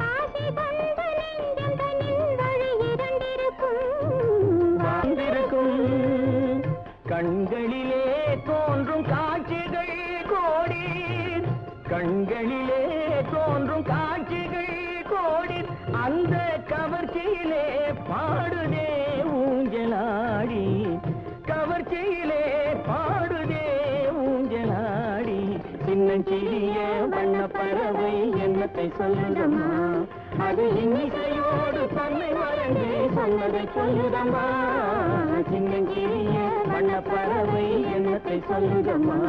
ஆசை கொண்ட நெஞ்சம் தன்னில் வழி இரண்டிருக்கும் வாழ்ந்திருக்கும் கண்களிலே தோன்றும் காட்சிகள் கோடி, கண்களிலே தோன்றும் காட்சிகள் கோடி, அந்த கவர்ச்சியிலே பாடுதே ஊஞ்சலாடி, கவர்ச்சியிலே பாடுதே ஊஞ்சலாடி. சின்னஞ்சிறிய வண்ண பறவை என்னத்தை சொல்லுதம்மா, அது இன்னிசையோடு தன்னை மறந்து சொன்னதை சொல்லுதம்மா. சின்னஞ்சிறிய வண்ண பறவை என்னத்தை சொல்லுதம்மா.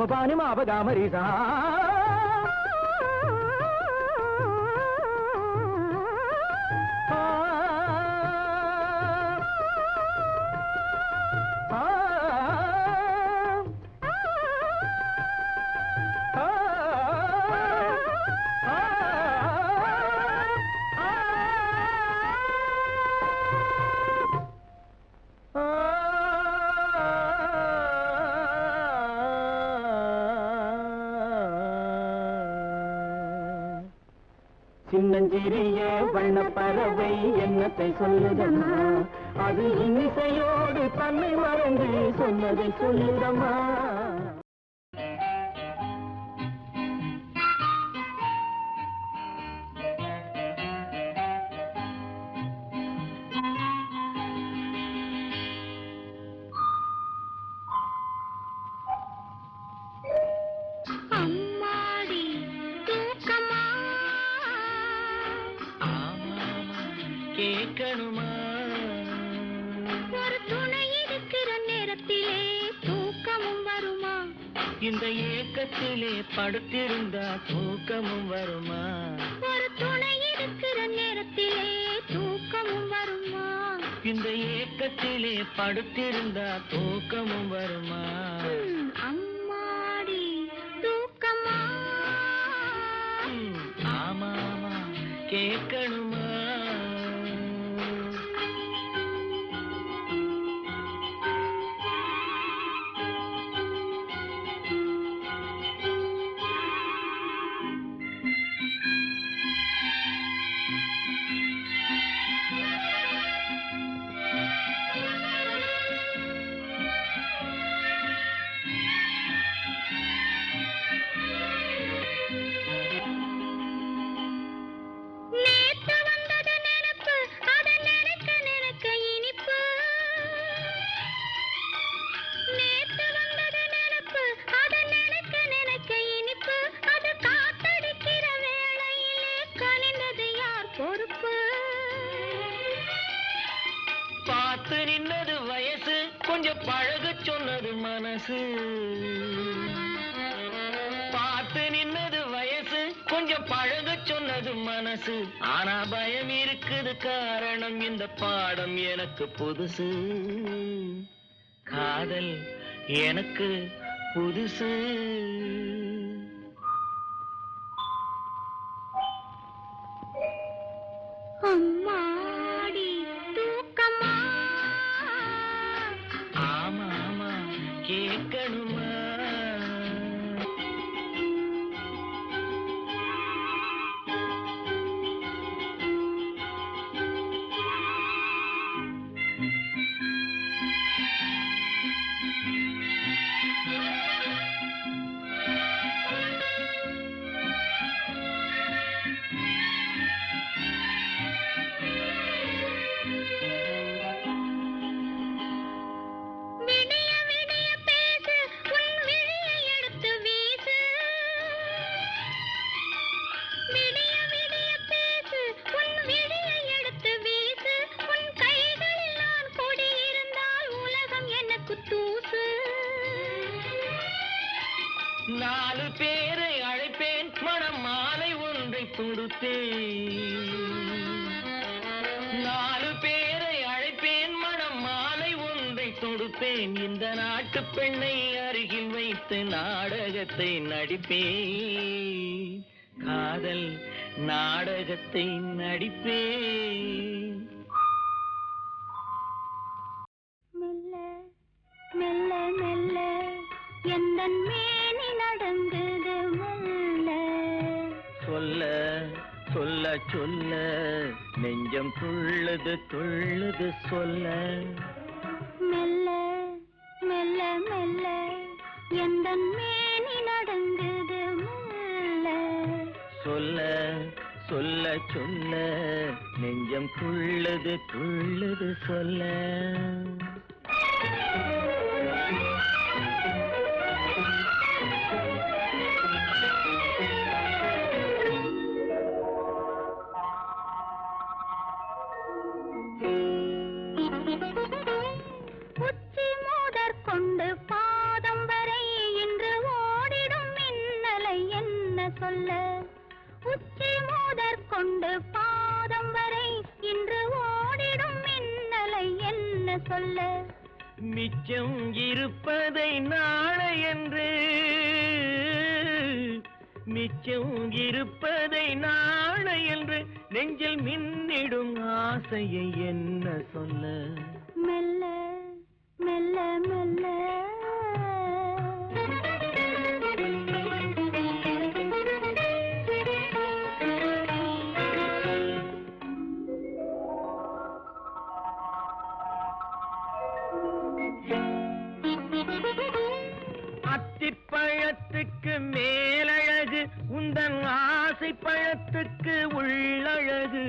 Pani ma ba ga ma ri sa. சின்னஞ்சிறிய வண்ண பறவை என்னத்தை சொல்லுதம்மா, அது இன்னிசையோடு தன்னை மறந்து சொன்னதை சொல்லுதம்மா. கேட்கணுமா ஒரு துணை இருக்கிற நேரத்திலே தூக்கமும் வருமா, இந்த ஏக்கத்திலே படுத்திருந்தா தூக்கமும் வருமா, ஒரு துணை இருக்கிற நேரத்திலே தூக்கமும் வருமா, இந்த ஏக்கத்திலே படுத்திருந்தா தூக்கமும் வருமா. அம்மாடி தூக்கமா, ஆமாமா கேட்கணுமா. பார்த்து நின்னது வயசு, கொஞ்சம் பழக சொன்னது மனசு. பார்த்து நின்னது வயசு, கொஞ்சம் பழக சொன்னது மனசு. ஆனா பயம் இருக்குது, காரணம் இந்த பாடம் எனக்கு புதுசு. காதல் எனக்கு புதுசு. அம்மாடி தூக்கமா, ஆமா ஆமா கேட்கணுமா. 4 பேரை அழைப்பேன் மனம் மாலை ஒன்றை தொடுத்தேன் 4 பேரை அழைப்பேன் மனம் மாலை ஒன்றை தொடுப்பேன் இந்த நாட்டு பெண்ணை அருகில் வைத்து நாடகத்தை நடிப்பேன் காதல் நாடகத்தை நடிப்பேன் மெல்ல மெல்ல மெல்ல எந்தன் மேனி நடந்தது மெல்ல சொல்ல சொல்ல சொல்ல நெஞ்சம் துள்ளுது துள்ளுது சொல்ல மெல்ல மெல்ல மெல்ல எந்தன் மேனி நடந்தது மெல்ல சொல்ல சொல்ல சொல்ல நெஞ்சம் துள்ளுது துள்ளுது சொல்ல உச்சி மூடற் கொண்டு பாதம் வரை இன்று ஓடிடும் மின்னலை என்ன சொல்ல உச்சி மூடற் கொண்டு பாதம் வரை இன்று ஓடிடும் மின்னலை என்ன சொல்ல மிச்சம் இருப்பதை நாளை என்று மிச்சம் இருப்பதை நாளை என்று நெஞ்சில் மின்னிடும் ஆசையை என்ன சொல்ல மெல்ல மெல்ல மெல்ல அத்திப்பழத்துக்கு மேலழகு உந்தன் ஆசை பழத்துக்கு உள்ளழகு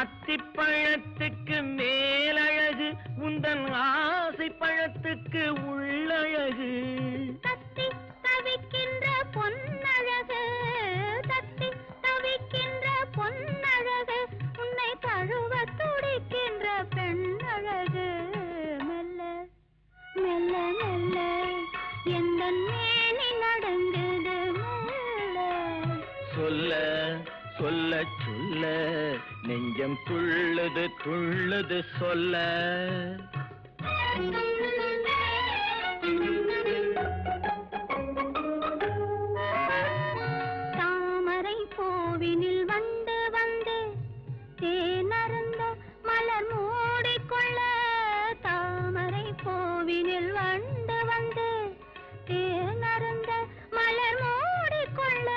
அத்திப்பழத்துக்கு மேலழகு உந்தன் ஆசை பழத்துக்கு உள்ளழகு தத்தி தவிக்கின்ற பொன்னழகு தத்தி தவிக்கின்ற பொன்னழகு உன்னை தழுவ துடிக்கின்ற பெண்ணழகு மெல்ல மெல்ல மெல்ல எந்தன் மேனி நடந்தது மெல்ல சொல்ல சொல்ல சொல்ல நெஞ்சம் துள்ளுது துள்ளுது சொல்ல தாமரை பூவினில் வந்து வந்து தேனருந்த மலர் மூடிக்கொள்ள தாமரை பூவினில் வந்து வந்து தேனருந்த மலர் மூடிக்கொள்ள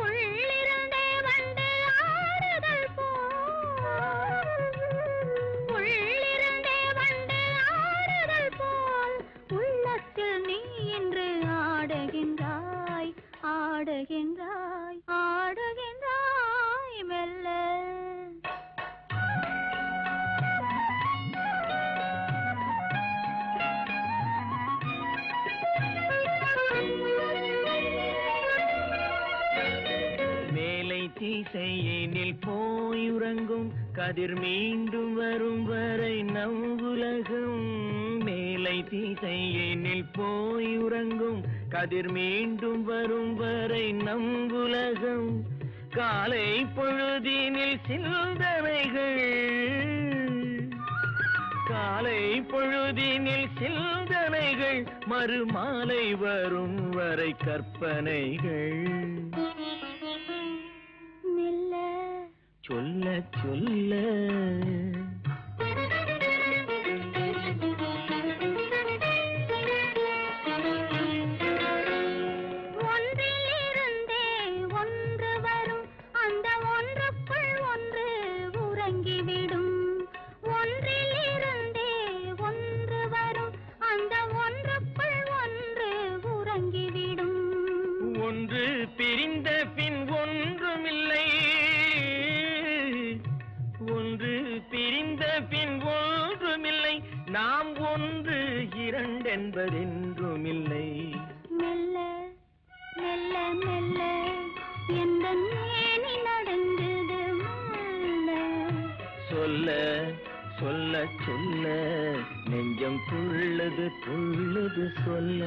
உள்ளிருந்தே வந்து ஆடுதல் போல் உள்ளிருந்தே வந்து ஆடுதல் போல் உள்ளத்தில் நீ இன்று ஆடுகின்றாய் ஆடுகின்றாய் ஆடுகின்றாய் மெல்ல மேலை திசையினில் போயுறங்கும் கதிர் மீண்டும் வரும் வரை நம் உலகம் மேலை திசையினில் போயுறங்கும் கதிர் மீண்டும் வரும் வரை நம் உலகம் காலை பொழுதினில் சிந்தனைகள் காலை பொழுதினில் சிந்தனைகள் மறுமாலை வரும் வரை கற்பனைகள் மெல்ல சொல்ல சொல்ல ஒன்றிலிருந்தே ஒன்று வரும் அந்த ஒன்றுக்குள் ஒன்று உறங்கிவிடும் ஒன்றிலிருந்தே ஒன்று வரும் அந்த ஒன்றுக்குள் ஒன்று உறங்கிவிடும் ஒன்று பிரிந்த பின் ஒன்றுமில்லை ஒன்று பிரிந்த பின் ஒன்றுமில்லை நாம் ஒன்று இரண்டென்பதென்றுமில்லை மெல்ல மெல்ல மெல்ல எந்த மேனி நடந்தது மெல்ல சொல்ல சொல்ல சொல்ல நெஞ்சம் துள்ளது துள்ளது சொல்ல.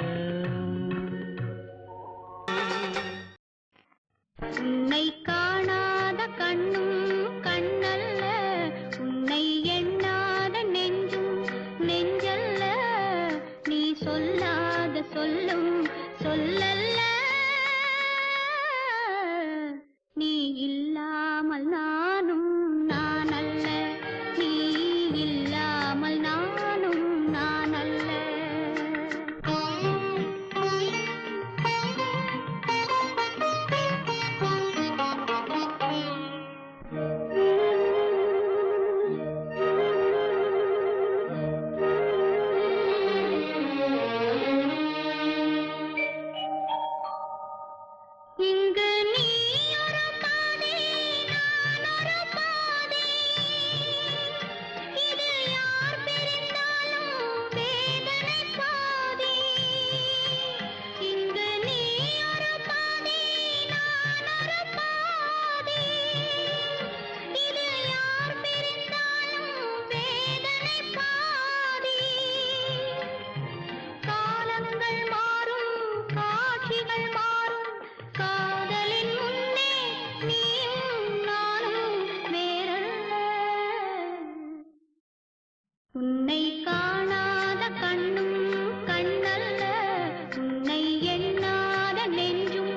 உன்னை காணாத கண்ணும் கண்ணல்ல, உன்னை எண்ணாத நெஞ்சும் நெஞ்சல்ல, நீ சொல்லாத சொல்லும் சொல்லல்ல, நீ இல்லாமல் நானும் நான் அல்ல, நீ இல்லாமல் நானும் நான் அல்ல. இங்கு நீ ஒரு பாதி, நான் ஒரு பாதி, இது யார் பிரிந்தாலும் வேதனை பாதி. இங்கு நீ ஒரு பாதி, நான் ஒரு பாதி, இது யார் பிரிந்தாலும் வேதனை பாதி. காலங்கள் மாறும், காட்சிகள் மாறும், காதலின் முன்னே நீயும் நானும் வேறல்ல. உன்னை காணாத கண்ணும் கண்ணல்ல, உன்னை எண்ணாத நெஞ்சும்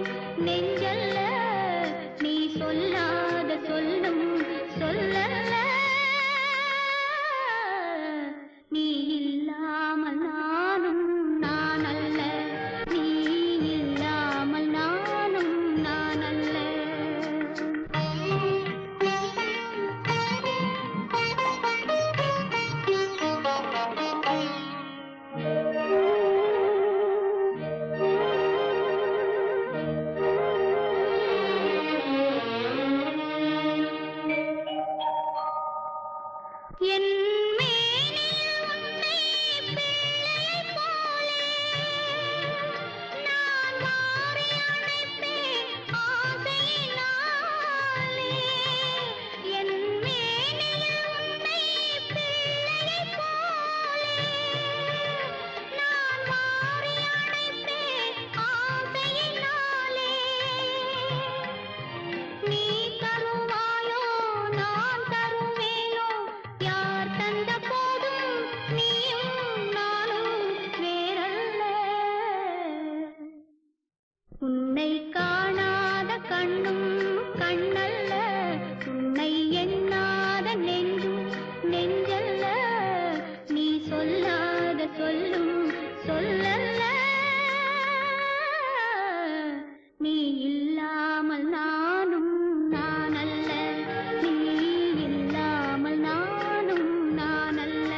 நெஞ்சல்ல, நீ சொல்லாத சொல்லும் சொல்லல்ல, நீ இல்லாமல் நானும் நான் அல்ல, நீ இல்லாமல் நானும் நான் அல்ல. என் மேனியில் உன்னை பிள்ளையைப் போலே நான் மாறி அணைப்பேன் ஆசையினாலே. என் மேனியில் உன்னை பிள்ளையைப் போலே நான் மாறி அணைப்பேன் ஆசையினாலே. நீ தருவாயோ நான் தருவேனோ, யார் தந்த போதும் நீயும் நானும் வேறல்ல. உன்னை காணாத கண்ணும் கண்ணல்ல, உன்னை எண்ணாத நெஞ்சும் நெஞ்சல்ல, நீ சொல்லாத சொல்லும் சொல்லல்ல, நீ இல்லாமல் நானும் நான் அல்ல, நீ இல்லாமல் நானும் நான் அல்ல.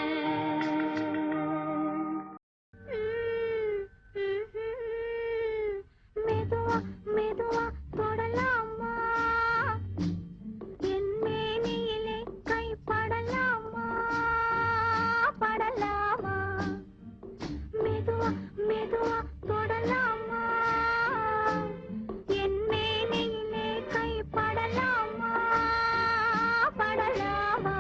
மெதுவா மெதுவா தொடலாமா, என் மேனியிலே கை படலாமா, படலாமா, மெதுவா மெதுவா தொடலாமா, என் மேனியிலே கை படலாமா, படலாமா.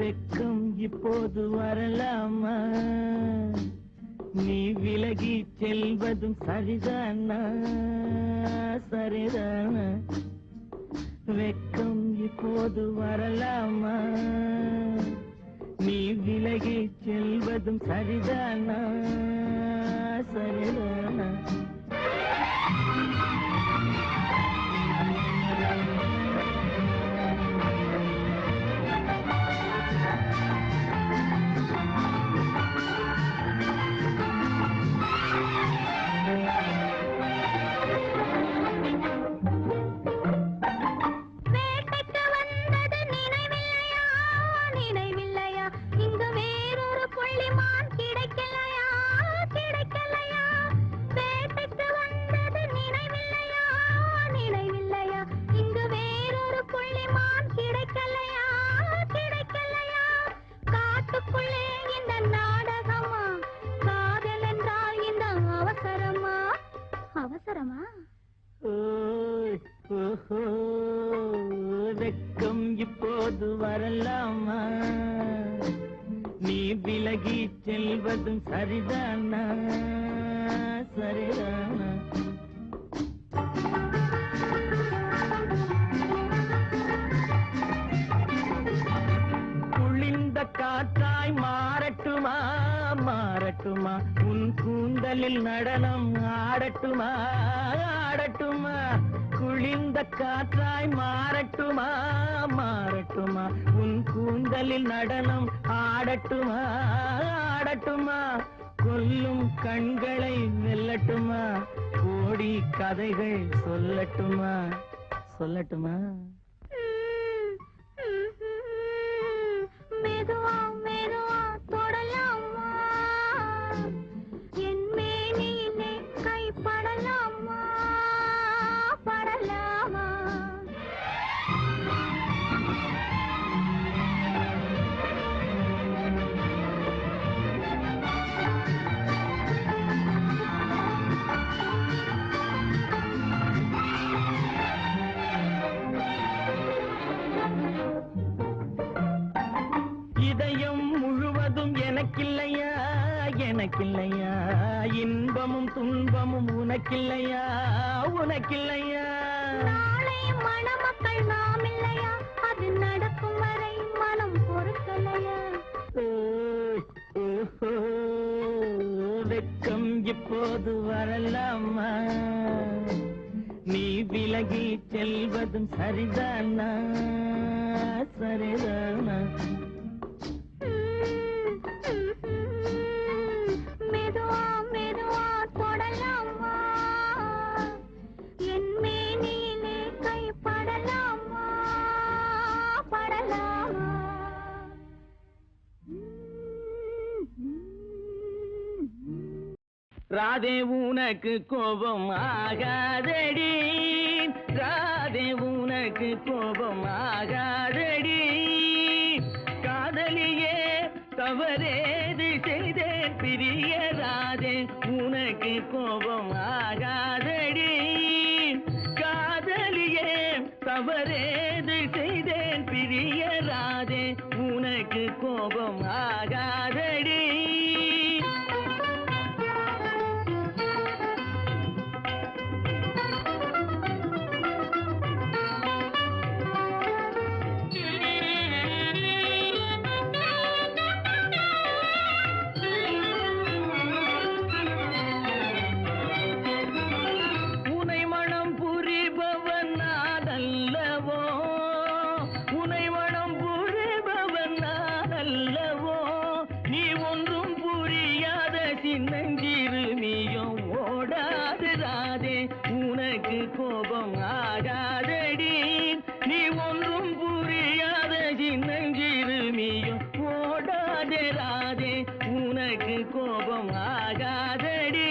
வெக்கம் இப்போது வரலாமா, நீ விலகி செல்வதும் சரிதானா சரிதானா. வெக்கம் இப்போது வரலாமா, நீ விலகி செல்வதும் சரிதானா சரிதானா. வேட்டைக்கு வந்தது நினைவில்லையா, நினைவில்லையா, இங்கு வேறொரு புள்ளிமான் கிடைக்கலையா, கிடைக்கலையா. வேட்டைக்கு வந்தது நினைவில்லையா, விலகி செல்வதும் சரிதானா சரிதானா குளிர்ந்த காற்றாய் மாறட்டுமா மாறட்டுமா உன் கூந்தலில் நடனம் ஆடட்டுமா ஆடட்டுமா குளிர்ந்த காற்றாய் மாறட்டுமா மாறட்டுமா உன் கூந்தலில் நடனம் ஆடட்டுமா ஆடட்டுமா கொல்லும் கண்களை வெல்லட்டுமா கோடி கதைகள் சொல்லட்டுமா சொல்லட்டுமா மெதுவா மெதுவா தொடலாமா என் மேனியிலே கைப்படலாமா படலாமா இதயம் முழுவதும் எனக்கில்லையா எனக்கில்லையா இன்பமும் துன்பமும் உனக்கில்லையா உனக்கில்லையா நாளை மணமக்கள் நாம் இல்லையா அது நடக்கும் வரை மனம் பொறுக்கலையா ஓய், ஓஹோ, வெட்கம் இப்போது வரலாமா நீ விலகி செல்வதும் சரிதானா சரிதானா மெதுவா மெதுவா தொடலாமா என் மேனியிலே கைப்படலாமா படலாமா ராதே உனக்கு கோபம் ஆகாதடி ராதே உனக்கு கோபம் ஆகாதடி காதலியே தவறேது செய்தேன் பிரிய ராதே உனக்கு கோபம் ஆகாதடி காதலியே தவறேது செய்தேன் பிரிய ராதே உனக்கு கோபம் ஆகாதடி உனை மனம் புரிபவன் நான் அல்லவோ உனை மனம் புரிபவன் நான் அல்லவோ நீ ஒன்றும் புரியாத சின்னஞ்சிறுமியும் ஓடாது ராதே உனக்கு கோபம் ஆகாதடி நீ ஒன்றும் புரியாத சின்னஞ்சிறுமியும் ஓடாதே ராதே உனக்கு கோபம் ஆகாதடி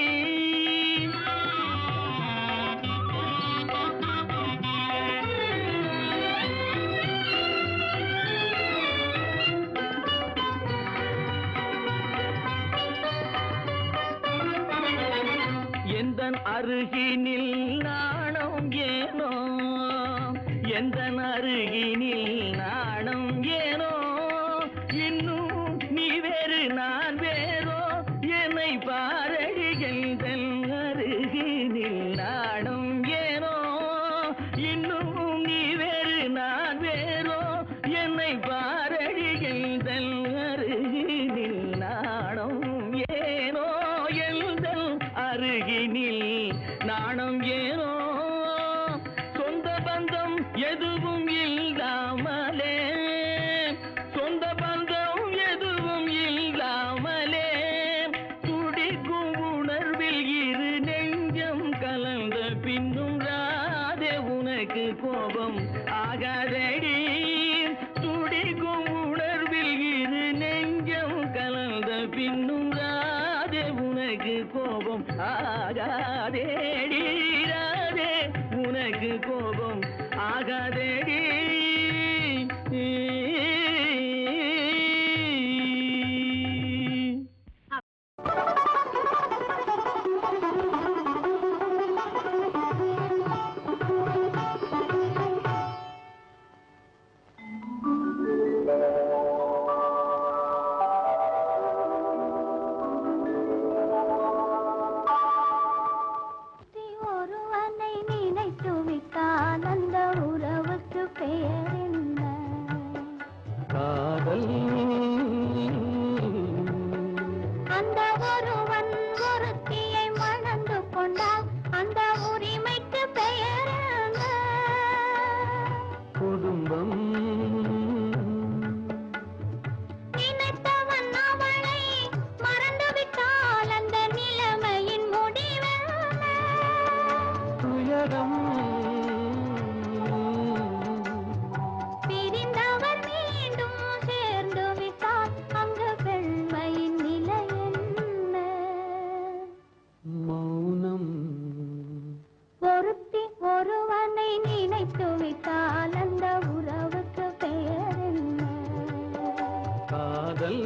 எந்தன் அருகினில் நாணம் ஏனோ எந்தன் அருகினில் நாணம் ஏனோ இன்னும் நீ வேறு நான் வேறோ என்னை பாரடி எந்தன் அருகினில் நாணம் ஏனோ இன்னும் நீ வேறு நான் வேறோ என்னை பாரடி எந்தன் அருகினில் நாணம் ஏனோ எந்தன் அருகினில் நாணம் ஏனோ சொந்த பந்தம் எதுவும் இல்லாமலே சொந்த பந்தம் எதுவும் இல்லாமலே துடிக்கும் உணர்வில் இரு நெஞ்சம் கலந்த பின்னும் ராதே உனக்கு கோபம் ஆகாதடி துடிக்கும் உணர்வில் இரு நெஞ்சம் கலந்த பின்னும் ராதே உனக்கு கோபம் ஆகாதேடி ராதே உனக்கு கோபம் ஆகாதேடி காதல்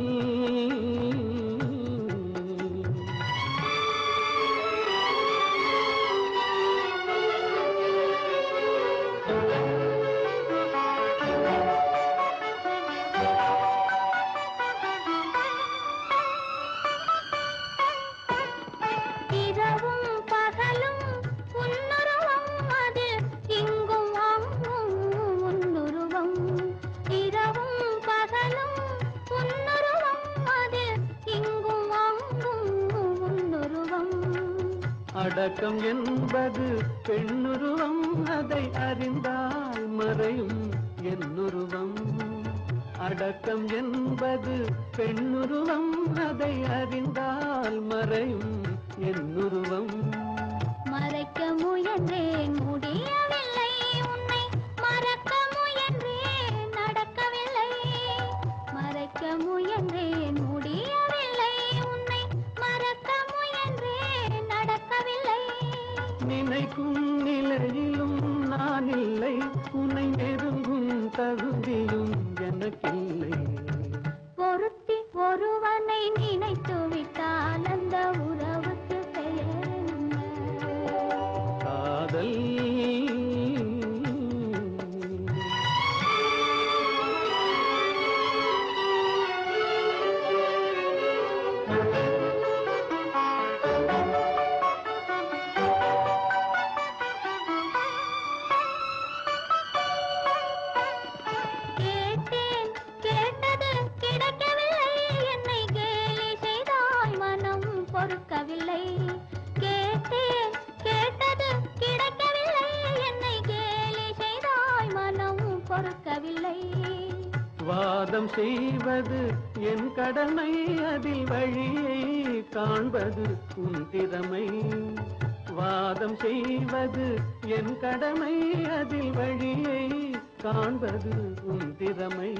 இரவும் பகலும் உன்னுருவம் அது இங்கும் அங்கும் உன்னுருவம் இரவும் பகலும் உன்னுருவம் அது இங்கும் அங்கும் உன்னுருவம் அடக்கம் என்பது பெண்ணுருவம் அதை அறிந்தால் மறையும் என்னுருவம் அடக்கம் என்பது பெண்ணுருவம் அதை அறிந்தால் மறையும் என்னுருவம் மறைக்க முயன்றேன் முடியவில்லை உன்னை மறக்க முயன்றேன் நடக்கவில்லை மறைக்க முயன்றேன் முடியவில்லை உன்னை மறக்க முயன்றேன் நடக்கவில்லை நினைக்கும் நிலையிலும் நான் இல்லை உன்னை நெருங்கும் தகுதியும் எனக்கில்லை ஒருத்தி ஒருவனை நினைத்து விட்டால் அந்த உறவுக்கு பெயர் என்ன? காதல் கேட்டேன் கேட்டது கிடைக்கவில்லை என்னை கேலி செய்தாய் மனம் பொறுக்கவில்லை கேட்டேன் கேட்டது கிடைக்கவில்லை என்னை கேலி செய்தாய் மனம் பொறுக்கவில்லை வாதம் செய்வது என் கடமை அதில் வழியை காண்பது உன் திறமை வாதம் செய்வது என் கடமை அதில் வழியை காண்பது உன் திறமை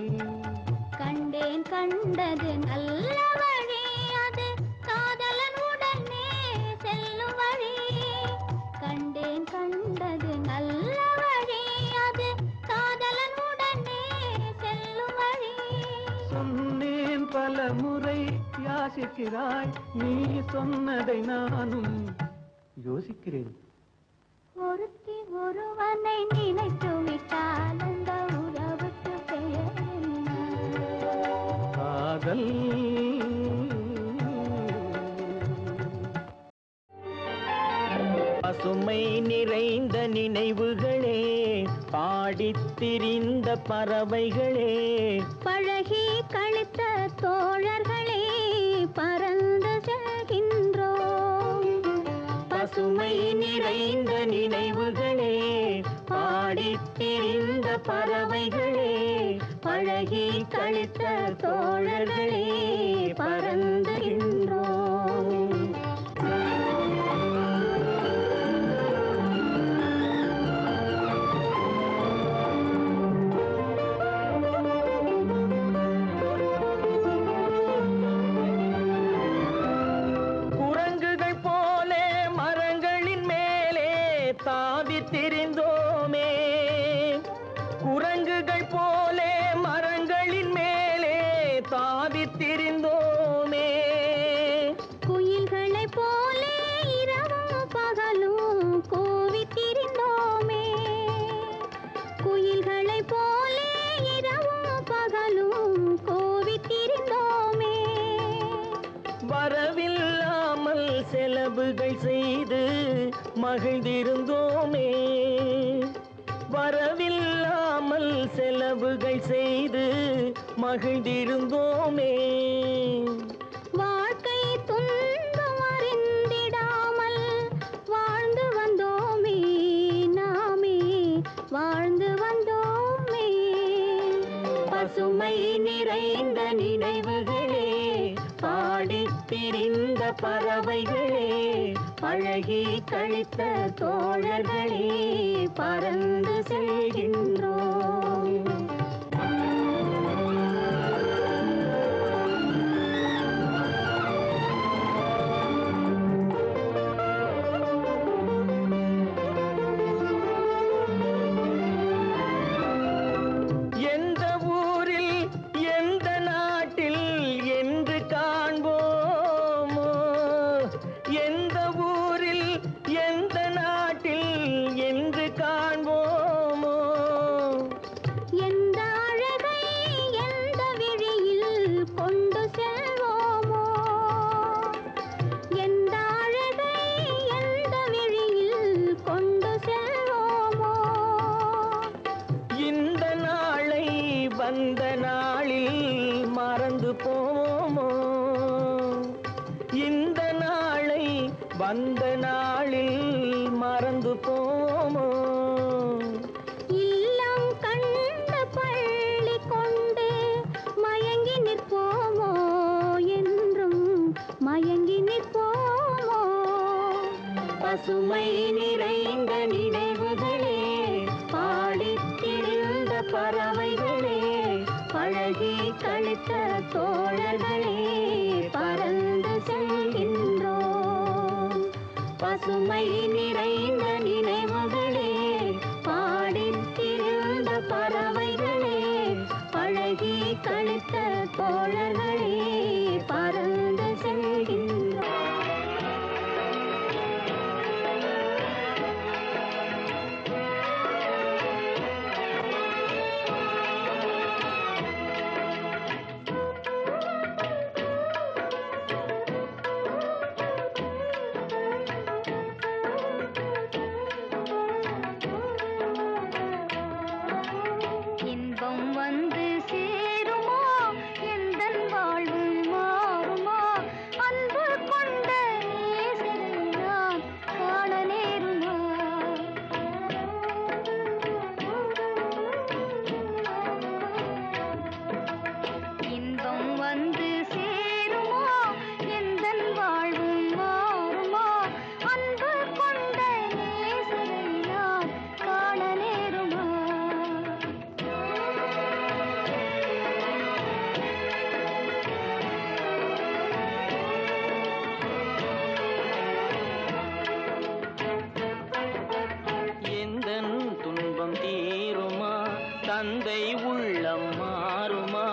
கண்டேன் கண்டது நல்ல வழி அது காதலன் உடனே செல்லும் வழி கண்டேன் கண்டது நல்ல வழி அது காதலன் உடனே செல்லும் வழி சொன்னேன் பல முறை யாசிக்கிறாய் நீ சொன்னதை நானும் யோசிக்கிறேன் ஒருத்தி ஒருவனை நினைத்து விட்டால் அந்த உறவுக்கு பெயர் என்ன? காதல் பசுமை நிறைந்த நினைவுகளே பாடித் திரிந்த பறவைகளே பழகி கழித்த தோழர்களே பறந்து செல்கின்றோம் பசுமை நிறைந்த நினைவுகளே பாடித் திரிந்த பறவைகளே பழகி கழித்த தோழர்களே பறந்துகின்றோம் குரங்குகள் போலே மரங்களின் மேலே தாவித் திரிந்தோமே குரங்குகள் போலே மரங்களின் மேலே தாவித் திரிந்தோமே குயில்களைப் போலே இரவும் பகலும் கூவித் திரிந்தோமே குயில்களைப் போலே இரவும் பகலும் கூவித் திரிந்தோமே வரவில்லாமல் செலவுகள் செய்து மகிழ்ந்திருந்தோமே வரவில்லாமல் செலவுகள் செய்து மகிழ்ந்திருந்தோமே வாழ்க்கை துன்பம் அறிந்திடாமல் வாழ்ந்து வந்தோமே நாமே வாழ்ந்து வந்தோமே பசுமை நிறைந்த நினைவுகளே பாடித் திரிந்த பறவைகளே பழகி கழித்த தோழர்களே பறந்து செல்கின்றோம் எந்த ஊரில் எந்த நாட்டில் வந்த நாளில் மறந்து போமோ இல்லம் கண்ட பள்ளி கொண்டு மயங்கி நிற்போமோ என்றும் மயங்கி நிற்போமோ பசுமை நிறைந்த நினைவுகளே பாடித் திரிந்த பறவைகளே பழகி கழித்த தோழர்களே பறந்து செல்கின்றோம் பசுமை நிறைந்த நினைவுகளே பாடித் திரிந்த பறவைகளே பழகி கழித்த தோழர்களே பறந்து செல்கின்றோம் இன்பம் வந்து சேருமோ எந்தன் வாழ்வும் மாறுமோ அன்பு கொண்ட நேசரை நான் காண நேருமா இன்பம் வந்து சேருமோ எந்தன் வாழ்வும் மாறுமோ அன்பு கொண்ட நேசரை நான் காண நேருமா எந்தன் துன்பம் தீருமா தந்தை உள்ளம் மாறுமா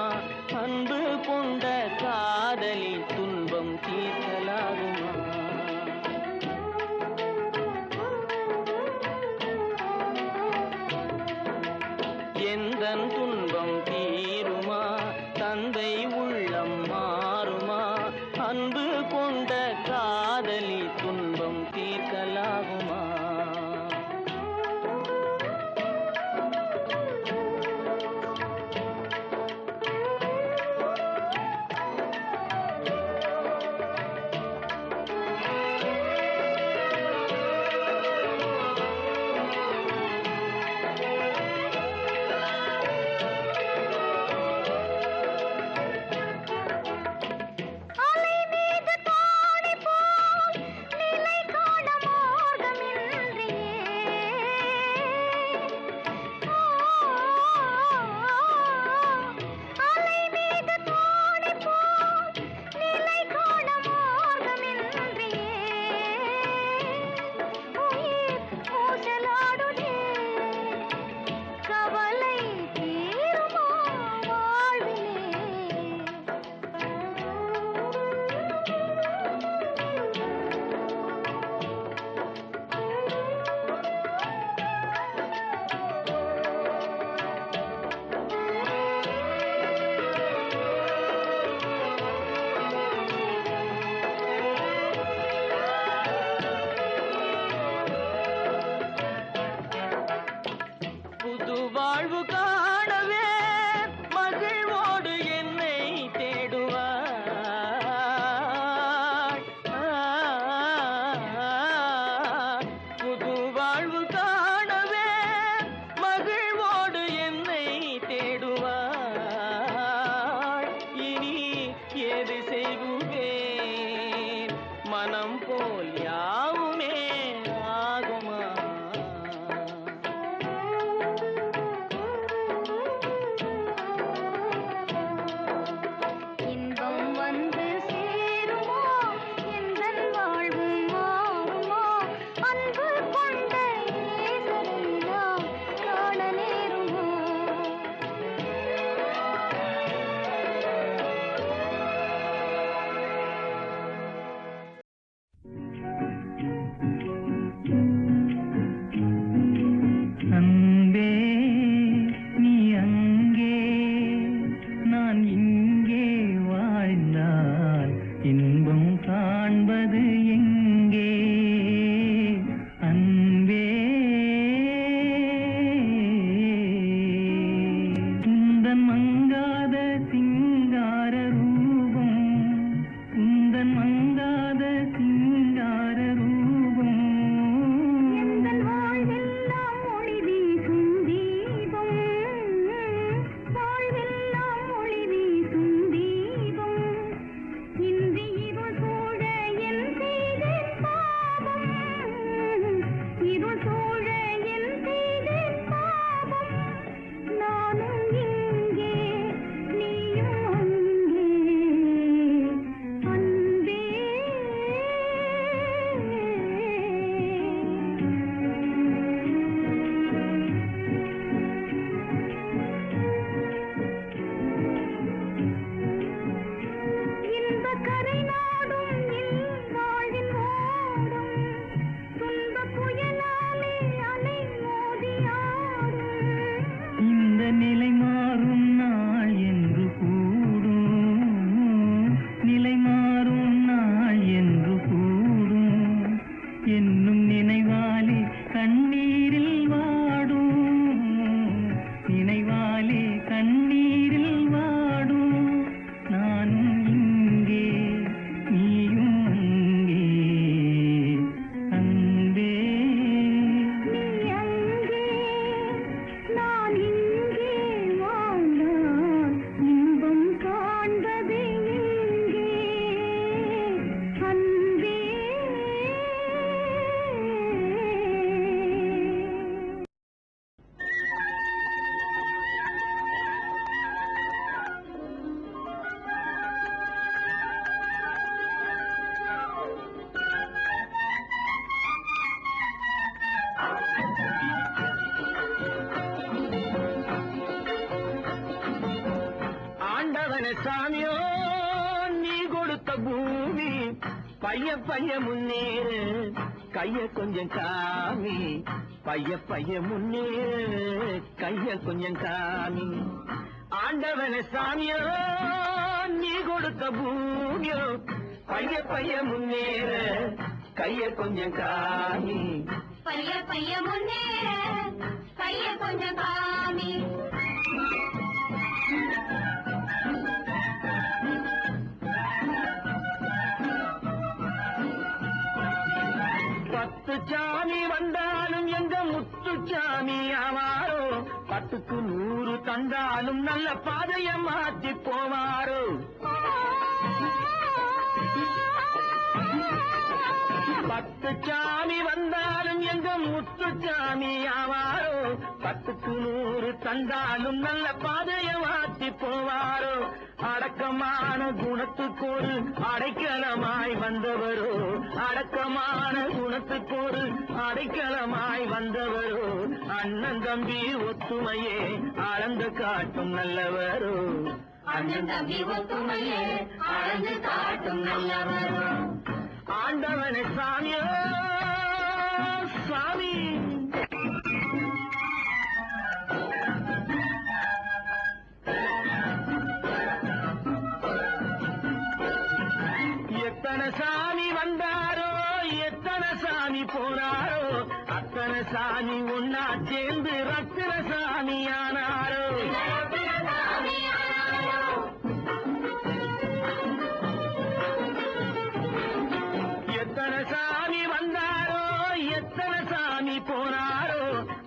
அன்பு கொண்ட காதலி துன்பம் தீர்க்கலாகுமா எந்தன் துன்பம் தீருமா தந்தை உள்ளம் மாறுமா அன்பு கொண்ட காதலி துன்பம் தீர்க்கலாகுமா அலை மீது தோணி போல் நிலை காண மார்க்கமின்றியே அலை மீது தோணி போல் நிலை காண மார்க்கமின்றியே உயிர் ஊசலாடுதே கவலை தீருமா வாழ்விலே புது வாழ்வு காணவே மகிழ்வோடு என்னை தேடுவாய் புது வாழ்வு காணவே மகிழ்வோடு என்னை தேடுவாய் இனி எது செய்குவேன் மனம் போல் யாவுமே ஆகுமா இன்பம் வந்து சேருமோ எந்தன் வாழ்வும் மாறுமோ அன்பு கொண்ட நேசரை நான் காண நேருமோ கொடுத்த பூமி பைய பைய முன்னேறு கைய கொஞ்சம் காமி பைய பைய முன்னேறு கைய கொஞ்சம் காமி ஆண்டவன சாமியோ நீ கொடுத்த பூமியோ பைய பைய முன்னேறு கைய கொஞ்சம் காமி பைய பைய முன்னேற கைய கொஞ்சம் காமி பத்து சாமி வந்தாலும் எங்க முத்துச்சாமி ஆவாரோ 10க்கு 100 தந்தாலும் நல்ல பாதைய மாற்றி போவாரோ பத்து சாமி வந்தாலும் எங்க முத்துச்சாமி ஆவாரோ 10க்கு 100 தந்தாலும் நல்ல பாதைய மாற்றி போவாரோ அடக்கமான குணத்துக்கொரு அடைக்கலமாய் வந்தவரோ அடக்கமான குணத்துக்கொரு அடைக்கலமாய் வந்தவரோ அண்ணன் தம்பி ஒத்துமையே அளந்து காட்டும் நல்லவரோ அண்ணன் தம்பி ஒத்துமையே அளந்து காட்டும் நல்லவரோ ஆண்டவனே சாமியோ சாமி எத்தனை சாமி வந்தாரோ எத்தனை சாமி போனாரோ அத்தனை சாமி ஒன்னா சேர்ந்து ரத்தின சாமி ஆனாரோ எத்தனை சாமி வந்தாரோ எத்தனை சாமி போனாரோ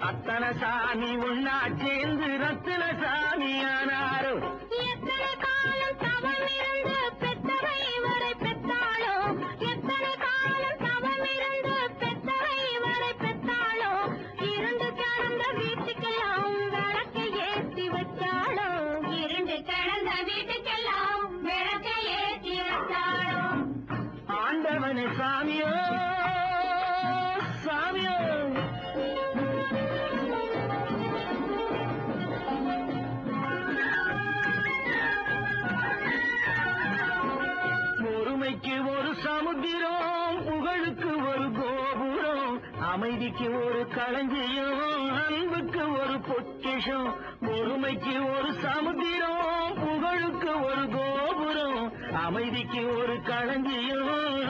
அத்தனை சாமி ஒன்னா சேர்ந்து ரத்தின சாமி ஆனாரோ எத்தனை காலம் தவம் இருந்து பெற்றவை வரை பெற்றாளோ எத்தனை காலம் தவம் இருந்து பெற்றவை வரை பெற்றாளோ இரண்டு கிடந்த வீட்டுக்கெல்லாம் விளக்கை ஏற்றி வச்சாளோ இரண்டு கிடந்த வீட்டுக்கெல்லாம் விளக்கை ஏற்றி வச்சாளோ ஆண்டவனே சாமியோ சாமியோ பொறுமைக்கு ஒரு சமுத்திரம் புகழுக்கு ஒரு கோபுரம் அமைதிக்கு ஒரு களஞ்சியம் அன்புக்கு ஒரு பொக்கிஷம் பொறுமைக்கு ஒரு சமுத்திரம் புகழுக்கு ஒரு கோபுரம் அமைதிக்கு ஒரு களஞ்சியம்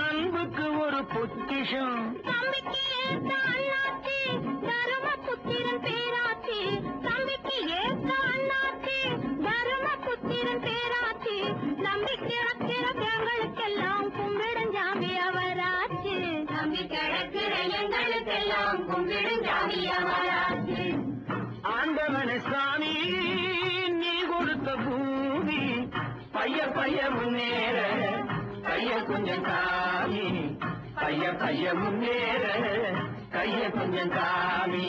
அன்புக்கு ஒரு பொக்கிஷம் தம்பிக்கு ஏத்த அண்ணாச்சி தருமபுத்திரன் பேராச்சி தம்பிக்கு ஏத்த அண்ணாச்சி தருமபுத்திரன் பேராச்சி நம்பி கிடக்கிற எங்களுக்கெல்லாம் கும்பிடும் ஜாமி அவராச்சு நம்பி கிடக்கிற எங்களுக்கெல்லாம் கும்பிடும் ஜாமி அவராச்சு ஆண்டவனே சாமி நீ கொடுத்த பூமி பைய பைய முன்னேற கைய கொஞ்சம் காமி பைய பைய முன்னேற கைய கொஞ்சம் காமி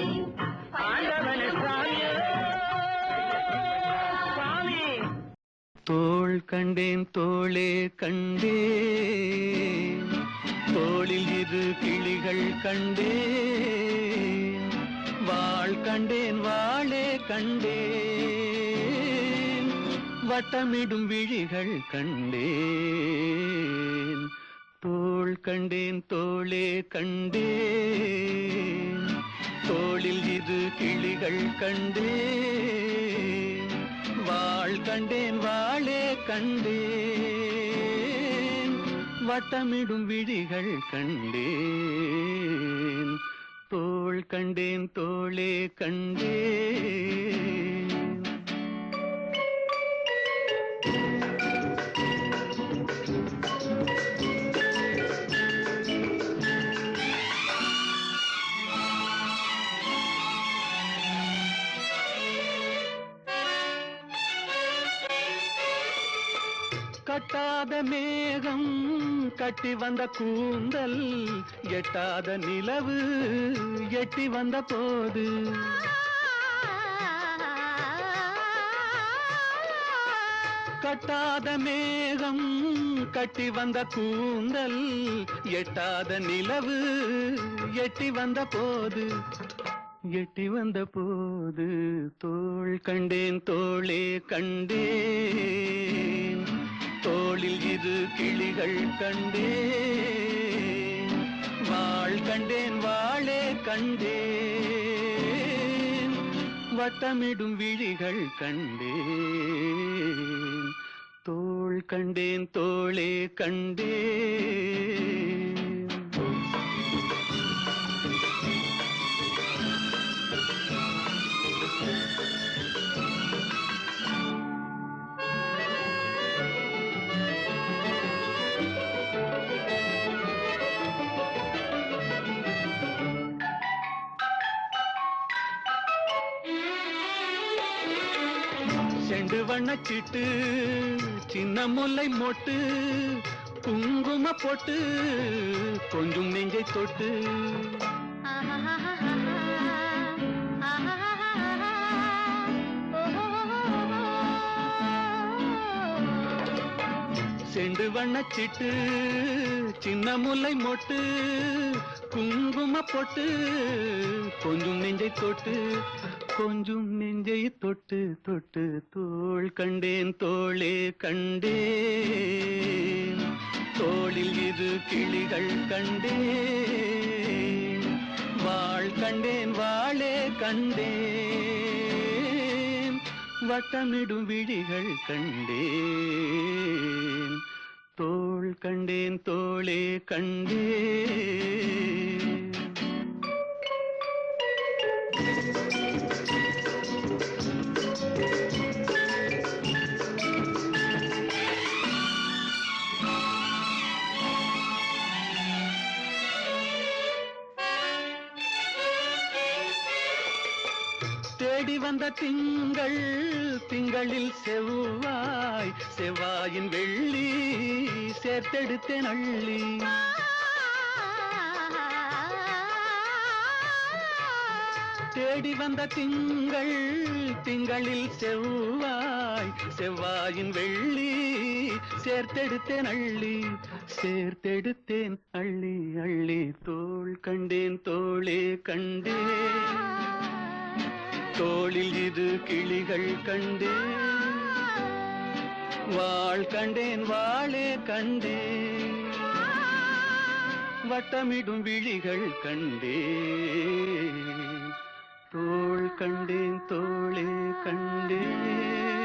ஆண்டவனே சாமியே சாமி தோள் கண்டேன் தோளே கண்டேன் தோளில் இரு கிளிகள் கண்டேன் வாள் கண்டேன் வாளே கண்டேன் வட்டமிடும் விழிகள் கண்டேன் தோள் கண்டேன் தோளே கண்டேன் தோளில் இரு கிளிகள் கண்டேன் வாள் கண்டேன் வாளே கண்டேன் வட்டமிடும் விழிகள் கண்டேன் தோள் கண்டேன் தோளே கண்டேன் கட்டாத மேகம் கட்டி வந்த கூந்தல் எட்டாத நிலவு எட்டி வந்த போது கட்டாத மேகம் கட்டி வந்த கூந்தல் எட்டாத நிலவு எட்டி வந்த போது எட்டி வந்த போது தோள் கண்டேன் தோளே கண்டேன் தோளில் தோளில் இரு கிளிகள் கண்டேன் வாள் கண்டேன் வாளே கண்டேன் வட்டமிடும் விழிகள் கண்டேன் தோள் கண்டேன் தோளே கண்டேன் செண்டு வண்ணச்சிட்டு சின்ன முல்லை மொட்டு குங்கும போட்டு கொஞ்சம் நெஞ்சை தொட்டு செண்டு வண்ணச்சிட்டு சின்ன முல்லை மொட்டு குங்கும போட்டு கொஞ்சம் நெஞ்சை தொட்டு கொஞ்சம் நெஞ்சை தொட்டு தொட்டு தோள் கண்டேன் தோளே கண்டேன் தோளில் இரு கிளிகள் கண்டேன் வாள் கண்டேன் வாளே கண்டேன் வட்டமிடும் விழிகள் கண்டேன் தோள் கண்டேன் தோளே கண்டேன் தேடி வந்த திங்கள் திங்களில் செவ்வாய் செவ்வாயின் வெள்ளி சேர்த்தெடுத்தேன் அள்ளி தேடி வந்த திங்கள் திங்களில் செவ்வாய் செவ்வாயின் வெள்ளி சேர்த்தெடுத்தேன் அள்ளி சேர்த்தெடுத்தேன் அள்ளி அள்ளி தோள் கண்டேன் தோளே கண்டேன் தோளில் இரு கிளிகள் கண்டேன் வாள் கண்டேன் வாளே கண்டேன் வட்டமிடும் விழிகள் கண்டேன் தோள் கண்டேன் தோளே கண்டேன்